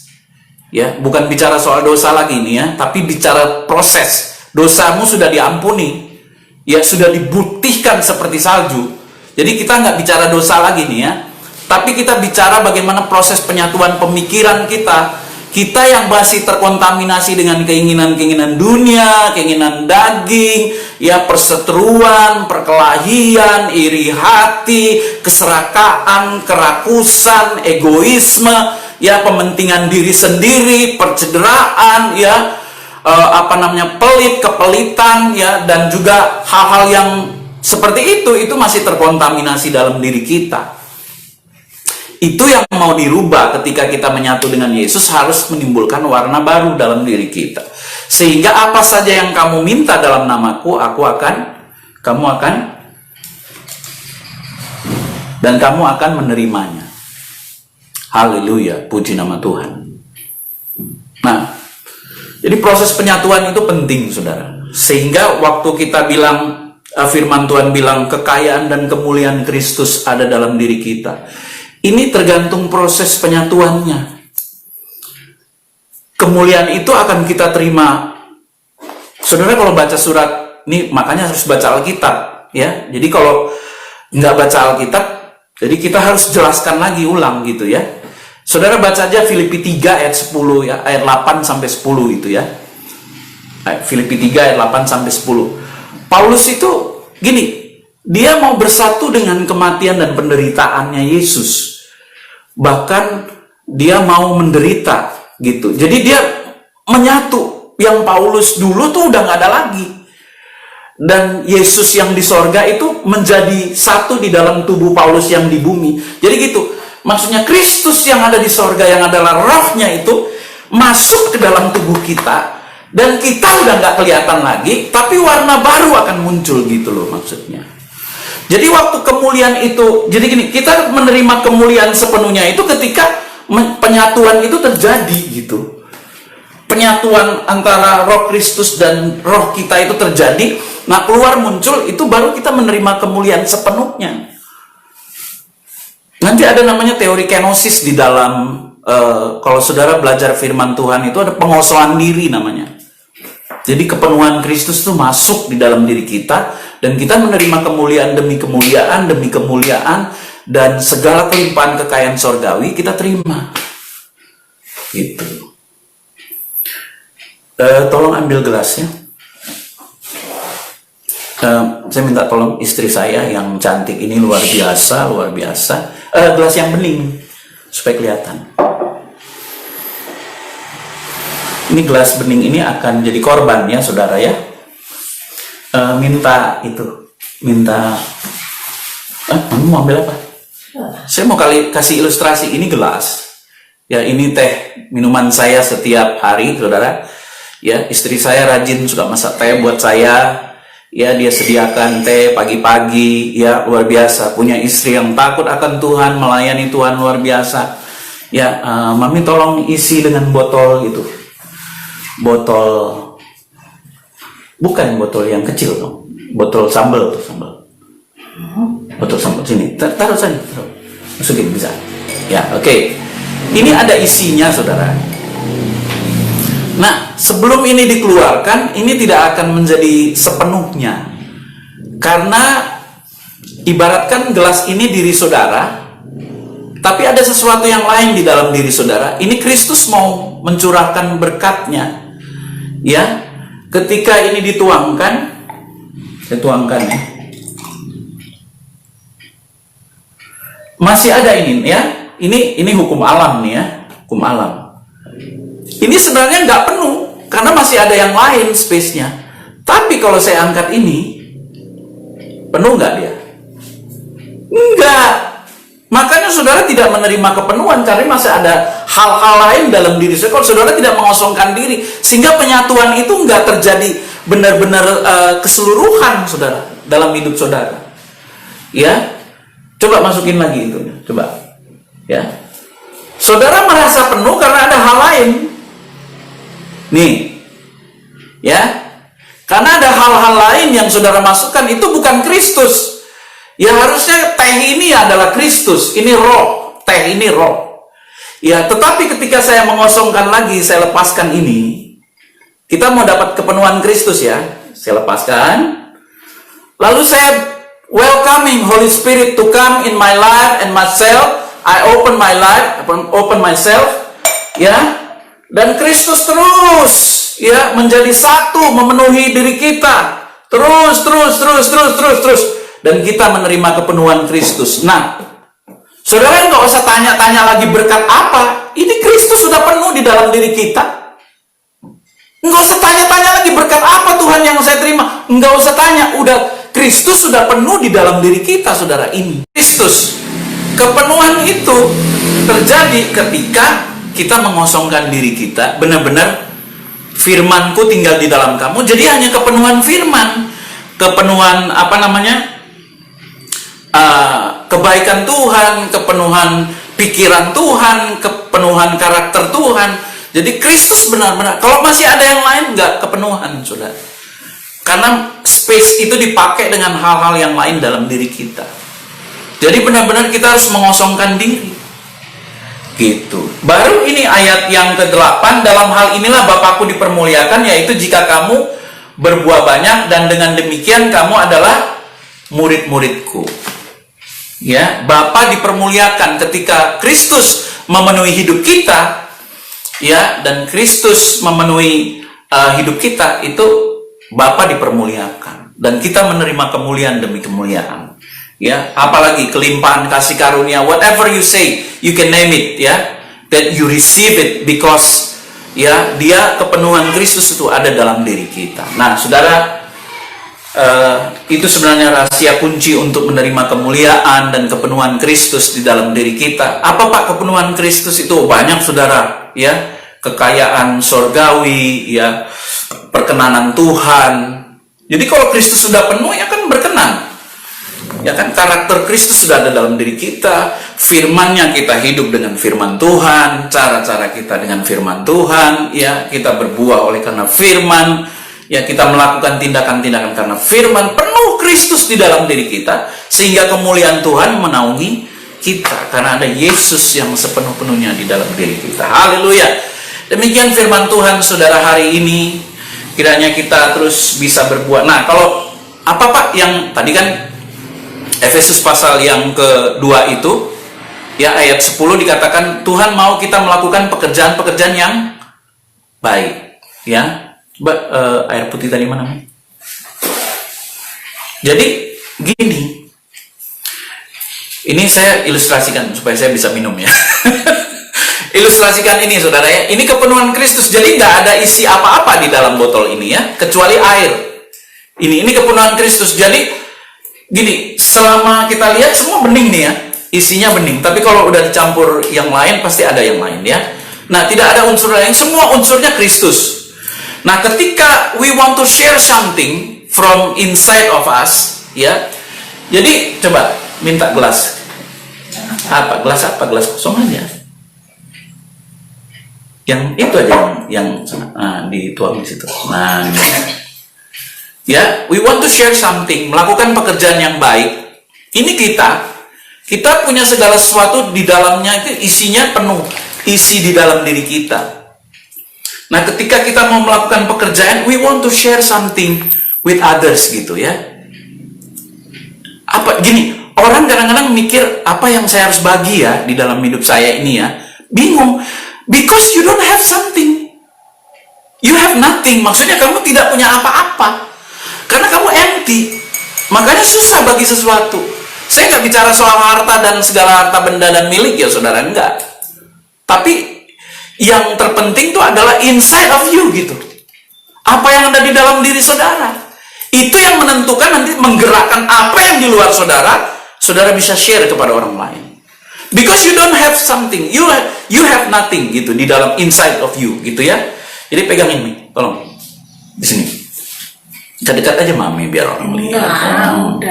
Ya, bukan bicara soal dosa lagi nih ya, tapi bicara proses. Dosamu sudah diampuni, ya, sudah dibutihkan seperti salju. Jadi kita nggak bicara dosa lagi nih ya, tapi kita bicara bagaimana proses penyatuan pemikiran kita. Kita yang masih terkontaminasi dengan keinginan-keinginan dunia, keinginan daging, ya, perseteruan, perkelahian, iri hati, keserakaan, kerakusan, egoisme, ya, pementingan diri sendiri, percederaan, ya, pelit, kepelitan, ya, dan juga hal-hal yang seperti itu masih terkontaminasi dalam diri kita. Itu yang mau dirubah ketika kita menyatu dengan Yesus, harus menimbulkan warna baru dalam diri kita. Sehingga apa saja yang kamu minta dalam namaku, kamu akan menerimanya. Haleluya, puji nama Tuhan. Nah, jadi proses penyatuan itu penting, saudara. Sehingga waktu kita bilang, firman Tuhan bilang kekayaan dan kemuliaan Kristus ada dalam diri kita. Ini tergantung proses penyatuannya. Kemuliaan itu akan kita terima. Saudara kalau baca surat, ini makanya harus baca Alkitab, ya. Jadi kalau nggak baca Alkitab, jadi kita harus jelaskan lagi ulang gitu ya. Saudara baca aja Filipi 3 ayat 10 ya, ayat 8 sampai 10 itu ya. Filipi 3 ayat 8 sampai 10. Paulus itu gini, dia mau bersatu dengan kematian dan penderitaannya Yesus. Bahkan dia mau menderita gitu. Jadi dia menyatu. Yang Paulus dulu tuh udah nggak ada lagi. Dan Yesus yang di sorga itu menjadi satu di dalam tubuh Paulus yang di bumi. Jadi gitu. Maksudnya Kristus yang ada di sorga, yang adalah rohnya itu masuk ke dalam tubuh kita. Dan kita udah nggak kelihatan lagi, tapi warna baru akan muncul gitu loh maksudnya. Jadi waktu kemuliaan itu, jadi gini, kita menerima kemuliaan sepenuhnya itu ketika penyatuan itu terjadi gitu. Penyatuan antara roh Kristus dan roh kita itu terjadi, nah keluar muncul, itu baru kita menerima kemuliaan sepenuhnya. Nanti ada namanya teori kenosis di dalam, kalau saudara belajar firman Tuhan itu ada pengosongan diri namanya. Jadi kepenuhan Kristus itu masuk di dalam diri kita, dan kita menerima kemuliaan demi kemuliaan demi kemuliaan, dan segala kelimpahan kekayaan sorgawi kita terima. Gitu. Tolong ambil gelasnya. Saya minta tolong istri saya yang cantik ini, luar biasa. Gelas yang bening supaya kelihatan. Ini gelas bening ini akan jadi korban ya saudara ya. Minta kamu mau ambil apa? Saya mau kasih ilustrasi. Ini gelas ya, ini teh minuman saya setiap hari saudara ya. Istri saya rajin suka masak teh buat saya ya, dia sediakan teh pagi-pagi ya, luar biasa. Punya istri yang takut akan Tuhan, melayani Tuhan luar biasa ya. Mami tolong isi dengan botol gitu, botol, bukan botol yang kecil dong, botol sambal tuh, botol sambal sini, taruh sana, masukin bisa ya. Oke. Ini ada isinya saudara. Nah, sebelum ini dikeluarkan, ini tidak akan menjadi sepenuhnya, karena ibaratkan gelas ini diri saudara, tapi ada sesuatu yang lain di dalam diri saudara. Ini Kristus mau mencurahkan berkatnya ya. Ketika ini dituangkan, saya tuangkan ya, masih ada ini ya. Ini hukum alam nih ya, hukum alam. Ini sebenarnya nggak penuh karena masih ada yang lain space-nya. Tapi kalau saya angkat ini, penuh nggak dia? Enggak. Makanya saudara tidak menerima kepenuhan karena masih ada hal-hal lain dalam diri saudara. Kalau saudara tidak mengosongkan diri, sehingga penyatuan itu nggak terjadi benar-benar keseluruhan saudara dalam hidup saudara. Ya, coba masukin lagi itu, coba. Ya, saudara merasa penuh karena ada hal lain. Nih, ya, karena ada hal-hal lain yang saudara masukkan, itu bukan Kristus. Ya harusnya teh ini adalah Kristus, ini roh, teh ini roh. Ya, tetapi ketika saya mengosongkan lagi, saya lepaskan ini, kita mau dapat kepenuhan Kristus ya. Saya lepaskan, lalu saya welcoming Holy Spirit to come in my life and myself. I open my life, open myself, ya, dan Kristus terus, ya, menjadi satu, memenuhi diri kita, terus, dan kita menerima kepenuhan Kristus. Nah, saudara nggak usah tanya-tanya lagi berkat apa, ini Kristus sudah penuh di dalam diri kita. Nggak usah tanya-tanya lagi berkat apa Tuhan yang saya terima, nggak usah tanya, udah Kristus sudah penuh di dalam diri kita, saudara. Ini Kristus. Kepenuhan itu terjadi ketika kita mengosongkan diri kita, benar-benar firmanku tinggal di dalam kamu. Jadi hanya kepenuhan firman, kepenuhan kebaikan Tuhan, kepenuhan pikiran Tuhan, kepenuhan karakter Tuhan. Jadi Kristus benar-benar. Kalau masih ada yang lain, nggak kepenuhan, saudara. Karena space itu dipakai dengan hal-hal yang lain dalam diri kita. Jadi benar-benar kita harus mengosongkan diri. Gitu. Baru ini ayat yang ke-8, dalam hal inilah Bapakku dipermuliakan, yaitu jika kamu berbuah banyak, dan dengan demikian kamu adalah murid-muridku. Ya, Bapa dipermuliakan ketika Kristus memenuhi hidup kita, ya, dan Kristus memenuhi hidup kita, itu Bapa dipermuliakan, dan kita menerima kemuliaan demi kemuliaan. Ya, apalagi kelimpahan kasih karunia, whatever you say, you can name it, ya, that you receive it because ya, dia kepenuhan Kristus itu ada dalam diri kita. Nah, saudara, itu sebenarnya rahasia kunci untuk menerima kemuliaan dan kepenuhan Kristus di dalam diri kita. Apa Pak kepenuhan Kristus itu? Banyak saudara, ya, kekayaan sorgawi, ya, perkenanan Tuhan. Jadi kalau Kristus sudah penuh, ya kan berkenan. Ya kan, karakter Kristus sudah ada dalam diri kita, firman-Nya kita hidup dengan firman Tuhan, cara-cara kita dengan firman Tuhan, ya, kita berbuah oleh karena firman, ya, kita melakukan tindakan-tindakan karena firman, penuh Kristus di dalam diri kita, sehingga kemuliaan Tuhan menaungi kita, karena ada Yesus yang sepenuh-penuhnya di dalam diri kita. Haleluya. Demikian firman Tuhan, saudara, hari ini, kiranya kita terus bisa berbuah. Nah, kalau apa Pak yang tadi kan Efesus pasal yang kedua itu, ya ayat 10 dikatakan Tuhan mau kita melakukan pekerjaan-pekerjaan yang baik. Ya, air putih tadi mana? Jadi gini, ini saya ilustrasikan supaya saya bisa minum ya. Ilustrasikan ini saudara ya, ini kepenuhan Kristus. Jadi nggak ada isi apa-apa di dalam botol ini ya, kecuali air. Ini kepenuhan Kristus. Jadi gini, selama kita lihat semua bening nih ya, isinya bening. Tapi kalau udah dicampur yang lain pasti ada yang lain ya. Nah, tidak ada unsur lain, semua unsurnya Kristus. Nah, ketika we want to share something from inside of us, ya. Jadi coba minta gelas. Gelas kosong aja. Yang itu aja yang dituang di situ. Nah, ya, we want to share something, melakukan pekerjaan yang baik. Ini kita punya segala sesuatu di dalamnya, itu isinya penuh, isi di dalam diri kita. Nah, ketika kita mau melakukan pekerjaan, we want to share something with others gitu ya. Gini, orang kadang-kadang mikir apa yang saya harus bagi ya di dalam hidup saya ini ya. Bingung. Because you don't have something. You have nothing. Maksudnya kamu tidak punya apa-apa. Karena kamu empty. Makanya susah bagi sesuatu. Saya nggak bicara soal harta dan segala harta benda dan milik ya saudara, enggak. Tapi yang terpenting itu adalah inside of you gitu. Apa yang ada di dalam diri saudara. Itu yang menentukan nanti menggerakkan apa yang di luar saudara, saudara bisa share kepada orang lain. Because you don't have something, you have nothing gitu di dalam inside of you gitu ya. Jadi pegang ini, tolong di sini. Dekat aja mami biar orang lihat.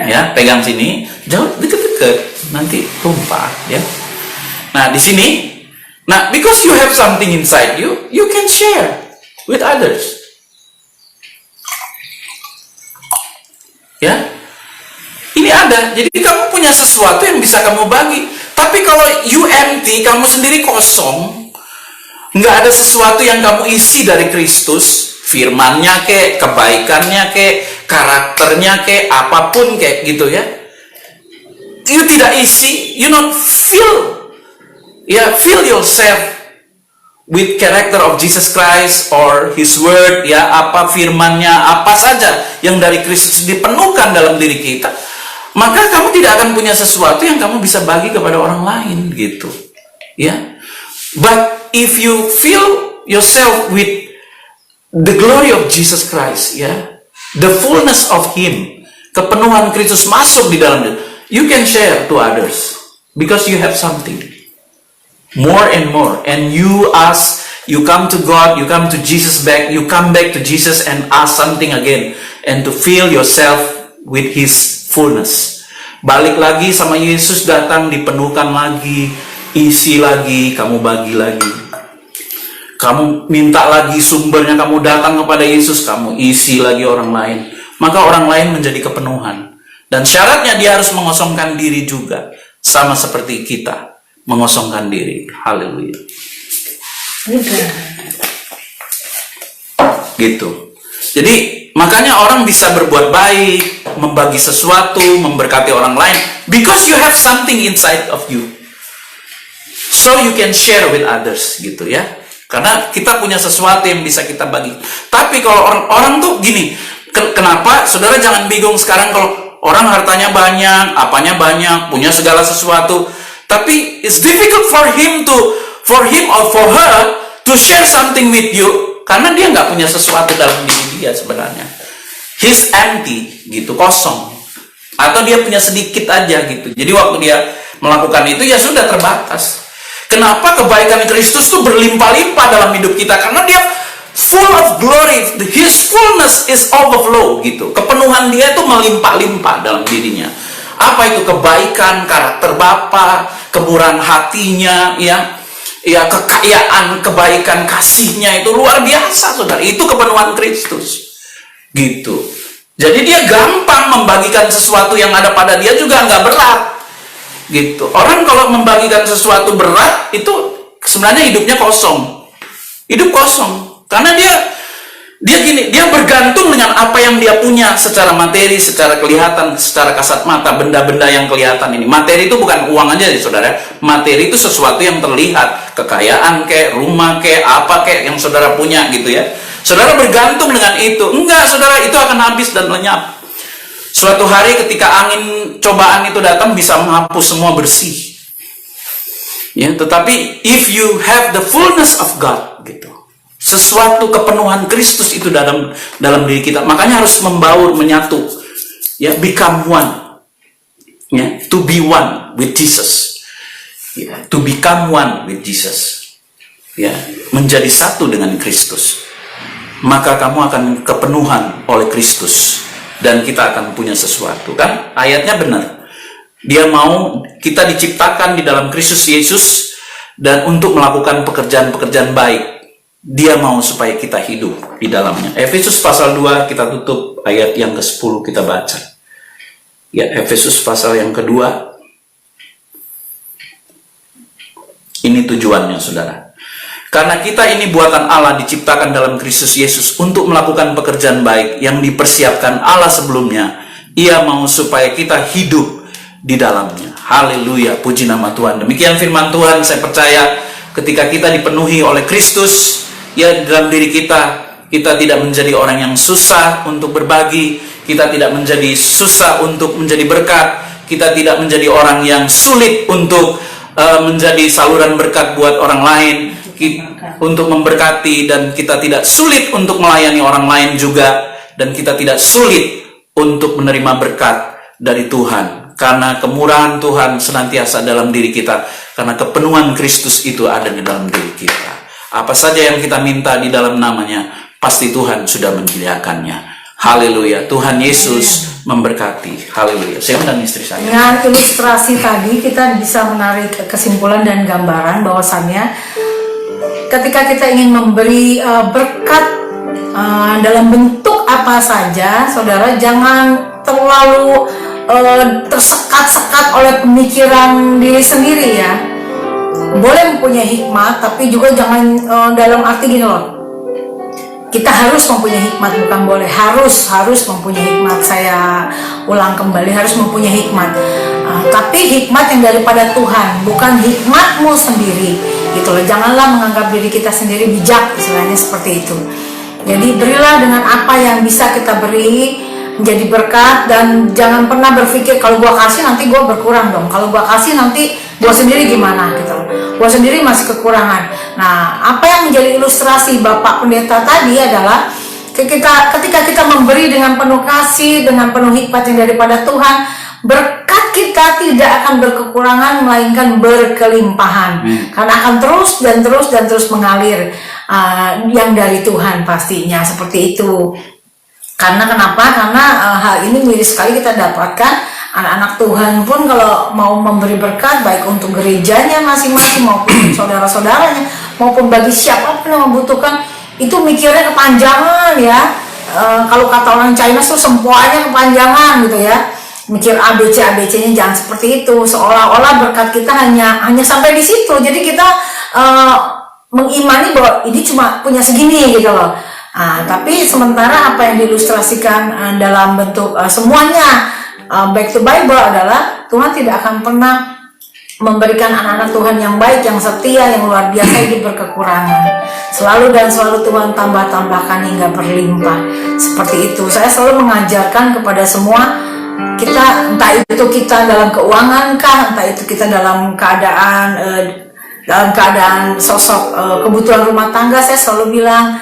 Ya, pegang sini, jauh deket-deket, nanti tumpah ya. Nah di sini, nah because you have something inside you, you can share with others. Ya, ini ada. Jadi kamu punya sesuatu yang bisa kamu bagi. Tapi kalau you empty, kamu sendiri kosong, nggak ada sesuatu yang kamu isi dari Kristus, firman-Nya kek, kebaikannya kek, karakternya kek, apapun kek gitu ya. You tidak isi, you not fill yourself with character of Jesus Christ or His Word ya, apa firman-Nya, apa saja yang dari Kristus dipenuhkan dalam diri kita. Maka kamu tidak akan punya sesuatu yang kamu bisa bagi kepada orang lain gitu ya. But if you fill yourself with the glory of Jesus Christ ya, the fullness of Him, kepenuhan Kristus masuk di dalam diri, you can share to others because you have something more and more. And you come to God, you come to Jesus back, you come back to Jesus and ask something again, and to fill yourself with His fullness. Balik lagi sama Yesus, datang, dipenuhkan lagi, isi lagi, kamu bagi lagi. Kamu minta lagi sumbernya, kamu datang kepada Yesus, kamu isi lagi orang lain. Maka orang lain menjadi kepenuhan. Dan syaratnya dia harus mengosongkan diri juga, sama seperti kita mengosongkan diri. Haleluya. Gitu. Jadi makanya orang bisa berbuat baik, membagi sesuatu, memberkati orang lain, because you have something inside of you, so you can share with others gitu ya. Karena kita punya sesuatu yang bisa kita bagi. Tapi kalau orang tuh gini, kenapa saudara jangan bingung sekarang kalau orang hartanya banyak, apanya banyak, punya segala sesuatu, tapi it's difficult for him or for her to share something with you, karena dia nggak punya sesuatu dalam diri dia sebenarnya. He's empty gitu, kosong. Atau dia punya sedikit aja gitu. Jadi waktu dia melakukan itu ya sudah terbatas. Kenapa kebaikan Kristus tuh berlimpah-limpah dalam hidup kita? Karena dia full of glory. His fullness is overflow gitu. Kepenuhan dia itu melimpah-limpah dalam dirinya. Apa itu? Kebaikan, karakter Bapa, kemurahan hatinya, ya kekayaan, kebaikan, kasihnya itu luar biasa, saudara. Itu kepenuhan Kristus. Gitu. Jadi dia gampang membagikan sesuatu yang ada pada dia juga nggak berat. Gitu. Orang kalau membagikan sesuatu berat itu sebenarnya hidupnya kosong. Hidup kosong. Karena Dia gini, dia bergantung dengan apa yang dia punya secara materi, secara kelihatan, secara kasat mata, benda-benda yang kelihatan ini. Materi itu bukan uang aja ya saudara. Materi itu sesuatu yang terlihat, kekayaan kayak, rumah kayak, apa kayak yang saudara punya gitu ya. Saudara bergantung dengan itu. Enggak, saudara, itu akan habis dan lenyap. Suatu hari ketika angin cobaan itu datang bisa menghapus semua bersih. Ya, tetapi if you have the fullness of God gitu. Sesuatu kepenuhan Kristus itu dalam diri kita, makanya harus membaur, menyatu, ya, become one, ya, to be one with Jesus, ya, to become one with Jesus, ya, menjadi satu dengan Kristus, maka kamu akan kepenuhan oleh Kristus dan kita akan punya sesuatu, kan? Ayatnya benar, dia mau kita diciptakan di dalam Kristus Yesus dan untuk melakukan pekerjaan-pekerjaan baik. Dia mau supaya kita hidup di dalamnya. Efesus pasal 2 kita tutup ayat yang ke-10 kita baca. Ya, Efesus pasal yang kedua. Ini tujuannya, saudara. Karena kita ini buatan Allah diciptakan dalam Kristus Yesus untuk melakukan pekerjaan baik yang dipersiapkan Allah sebelumnya. Ia mau supaya kita hidup di dalamnya. Haleluya, puji nama Tuhan. Demikian firman Tuhan, saya percaya ketika kita dipenuhi oleh Kristus, ya, dalam diri kita tidak menjadi orang yang susah untuk berbagi, kita tidak menjadi susah untuk menjadi berkat, kita tidak menjadi orang yang sulit untuk menjadi saluran berkat buat orang lain, untuk memberkati, dan kita tidak sulit untuk melayani orang lain juga, dan kita tidak sulit untuk menerima berkat dari Tuhan, karena kemurahan Tuhan senantiasa dalam diri kita, karena kepenuhan Kristus itu ada di dalam diri kita. Apa saja yang kita minta di dalam namanya, pasti Tuhan sudah menyediakannya. Haleluya. Tuhan Yesus memberkati. Haleluya. Saya undang istri saya. Dengan ilustrasi tadi kita bisa menarik kesimpulan dan gambaran bahwasannya ketika kita ingin memberi berkat dalam bentuk apa saja, saudara, jangan terlalu tersekat-sekat oleh pemikiran diri sendiri ya. Boleh mempunyai hikmat, tapi juga jangan dalam arti gini loh, kita harus mempunyai hikmat, bukan boleh, harus mempunyai hikmat. Saya ulang kembali, harus mempunyai hikmat, tapi hikmat yang daripada Tuhan, bukan hikmatmu sendiri gitu loh. Janganlah menganggap diri kita sendiri bijak, istilahnya seperti itu. Jadi berilah dengan apa yang bisa kita beri, menjadi berkat, dan jangan pernah berpikir kalau gua kasih nanti gua berkurang dong, kalau gua kasih nanti gua sendiri gimana gitu, gua sendiri masih kekurangan. Nah, apa yang menjadi ilustrasi Bapak Pendeta tadi adalah ketika kita memberi dengan penuh kasih, dengan penuh hikmat yang daripada Tuhan, berkat kita tidak akan berkekurangan melainkan berkelimpahan, karena akan terus mengalir yang dari Tuhan pastinya, seperti itu. Karena kenapa? Karena hal ini miris sekali kita dapatkan. Anak-anak Tuhan pun kalau mau memberi berkat, baik untuk gerejanya masing-masing maupun saudara-saudaranya, maupun bagi siapapun yang membutuhkan, itu mikirnya kepanjangan ya. Kalau kata orang China tuh sempoanya kepanjangan gitu ya. Mikir ABC-nya jangan seperti itu. Seolah-olah berkat kita hanya sampai di situ. Jadi kita mengimani bahwa ini cuma punya segini gitu loh. Tapi sementara apa yang diilustrasikan dalam bentuk semuanya back to Bible adalah Tuhan tidak akan pernah memberikan anak-anak Tuhan yang baik, yang setia, yang luar biasa hidup berkekurangan. Selalu Tuhan tambah-tambahkan hingga berlimpah. Seperti itu. Saya selalu mengajarkan kepada semua kita, entah itu kita dalam keuangan kah, entah itu kita dalam keadaan sosok kebutuhan rumah tangga, saya selalu bilang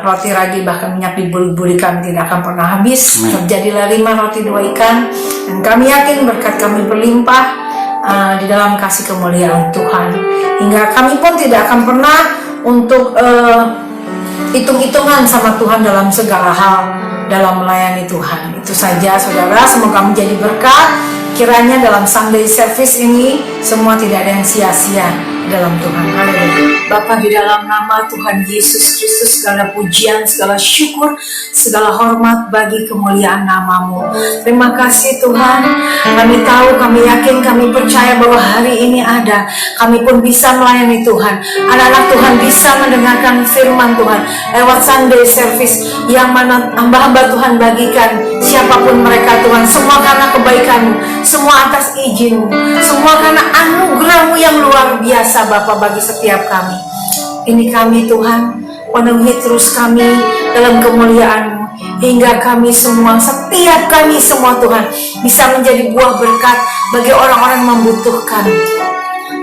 roti ragi bahkan minyak dibuli-bulikan tidak akan pernah habis. Terjadilah 5 roti 2 ikan, dan kami yakin berkat kami berlimpah di dalam kasih kemuliaan Tuhan, hingga kami pun tidak akan pernah untuk hitung-hitungan sama Tuhan dalam segala hal dalam melayani Tuhan. Itu saja saudara, semoga menjadi berkat. Kiranya dalam Sunday service ini semua tidak ada yang sia-sia dalam Tuhan. Haleluya. Bapa, di dalam nama Tuhan Yesus Kristus, segala pujian, segala syukur, segala hormat bagi kemuliaan nama-Mu. Terima kasih Tuhan. Kami tahu, kami yakin, kami percaya bahwa hari ini ada. Kami pun bisa melayani Tuhan. Anak-anak Tuhan bisa mendengarkan firman Tuhan lewat Sunday service yang mana hamba-hamba Tuhan bagikan siapapun mereka Tuhan. Semua karena kebaikan-Mu, semua atas izin-Mu, semua karena anugerah-Mu yang luar biasa Bapa bagi setiap kami. Ini kami Tuhan, penuhi terus kami dalam kemuliaan-Mu, hingga kami semua, setiap kami semua Tuhan, bisa menjadi buah berkat bagi orang-orang yang membutuhkan.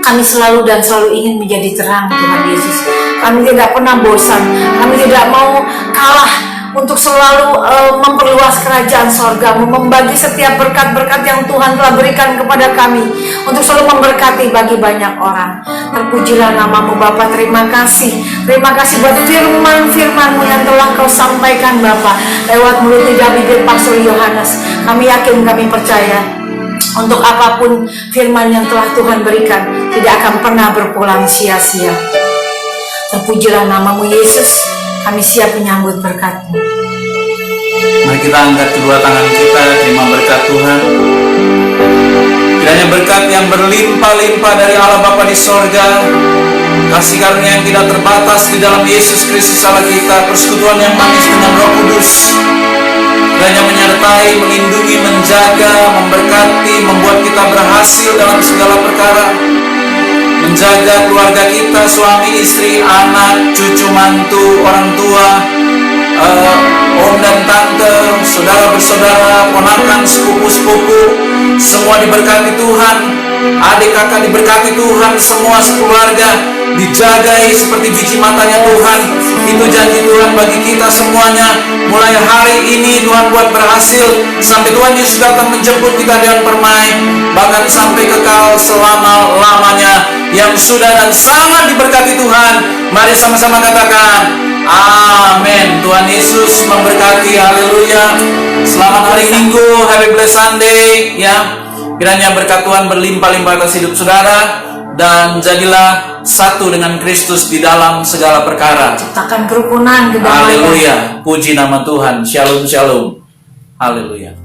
Kami selalu dan selalu ingin menjadi terang Tuhan Yesus. Kami tidak pernah bosan, kami tidak mau kalah untuk selalu memperluas kerajaan sorga-Mu, membagi setiap berkat-berkat yang Tuhan telah berikan kepada kami, untuk selalu memberkati bagi banyak orang. Terpujilah nama-Mu Bapa. Terima kasih buat firman-firman-Mu yang telah Kau sampaikan Bapa lewat mulut lidah bibir Pastor Yohanes. Kami yakin, kami percaya, untuk apapun firman yang telah Tuhan berikan tidak akan pernah berpulang sia-sia. Terpujilah nama-Mu Yesus. Kami siap menyambut berkat-Mu. Mari kita angkat kedua tangan kita, terima berkat Tuhan. Kiranya berkat yang berlimpah-limpah dari Allah Bapa di sorga, kasih karunia yang tidak terbatas di dalam Yesus Kristus Allah kita, persekutuan yang manis dengan Roh Kudus, kiranya menyertai, melindungi, menjaga, memberkati, membuat kita berhasil dalam segala perkara, menjaga keluarga kita, suami, istri, anak, cucu, mantu, orang tua, om dan tante, saudara bersaudara, ponakan, sepupu-sepupu, semua diberkati Tuhan. Adik kakak diberkati Tuhan, semua sekeluarga dijagai seperti biji matanya Tuhan. Itu janji Tuhan bagi kita semuanya. Mulai hari ini Tuhan buat berhasil sampai Tuhan Yesus datang menjemput kita dengan permai, bahkan sampai kekal selama-lamanya, yang sudah dan sangat diberkati Tuhan. Mari sama-sama katakan amin. Tuhan Yesus memberkati. Haleluya. Selamat hari Minggu, happy blessed Sunday ya. Kiranya berkat Tuhan berlimpah-limpah atas hidup saudara, dan jadilah satu dengan Kristus di dalam segala perkara. Ciptakan kerukunan, kedamaian. Haleluya. Puji nama Tuhan. Shalom, shalom. Haleluya.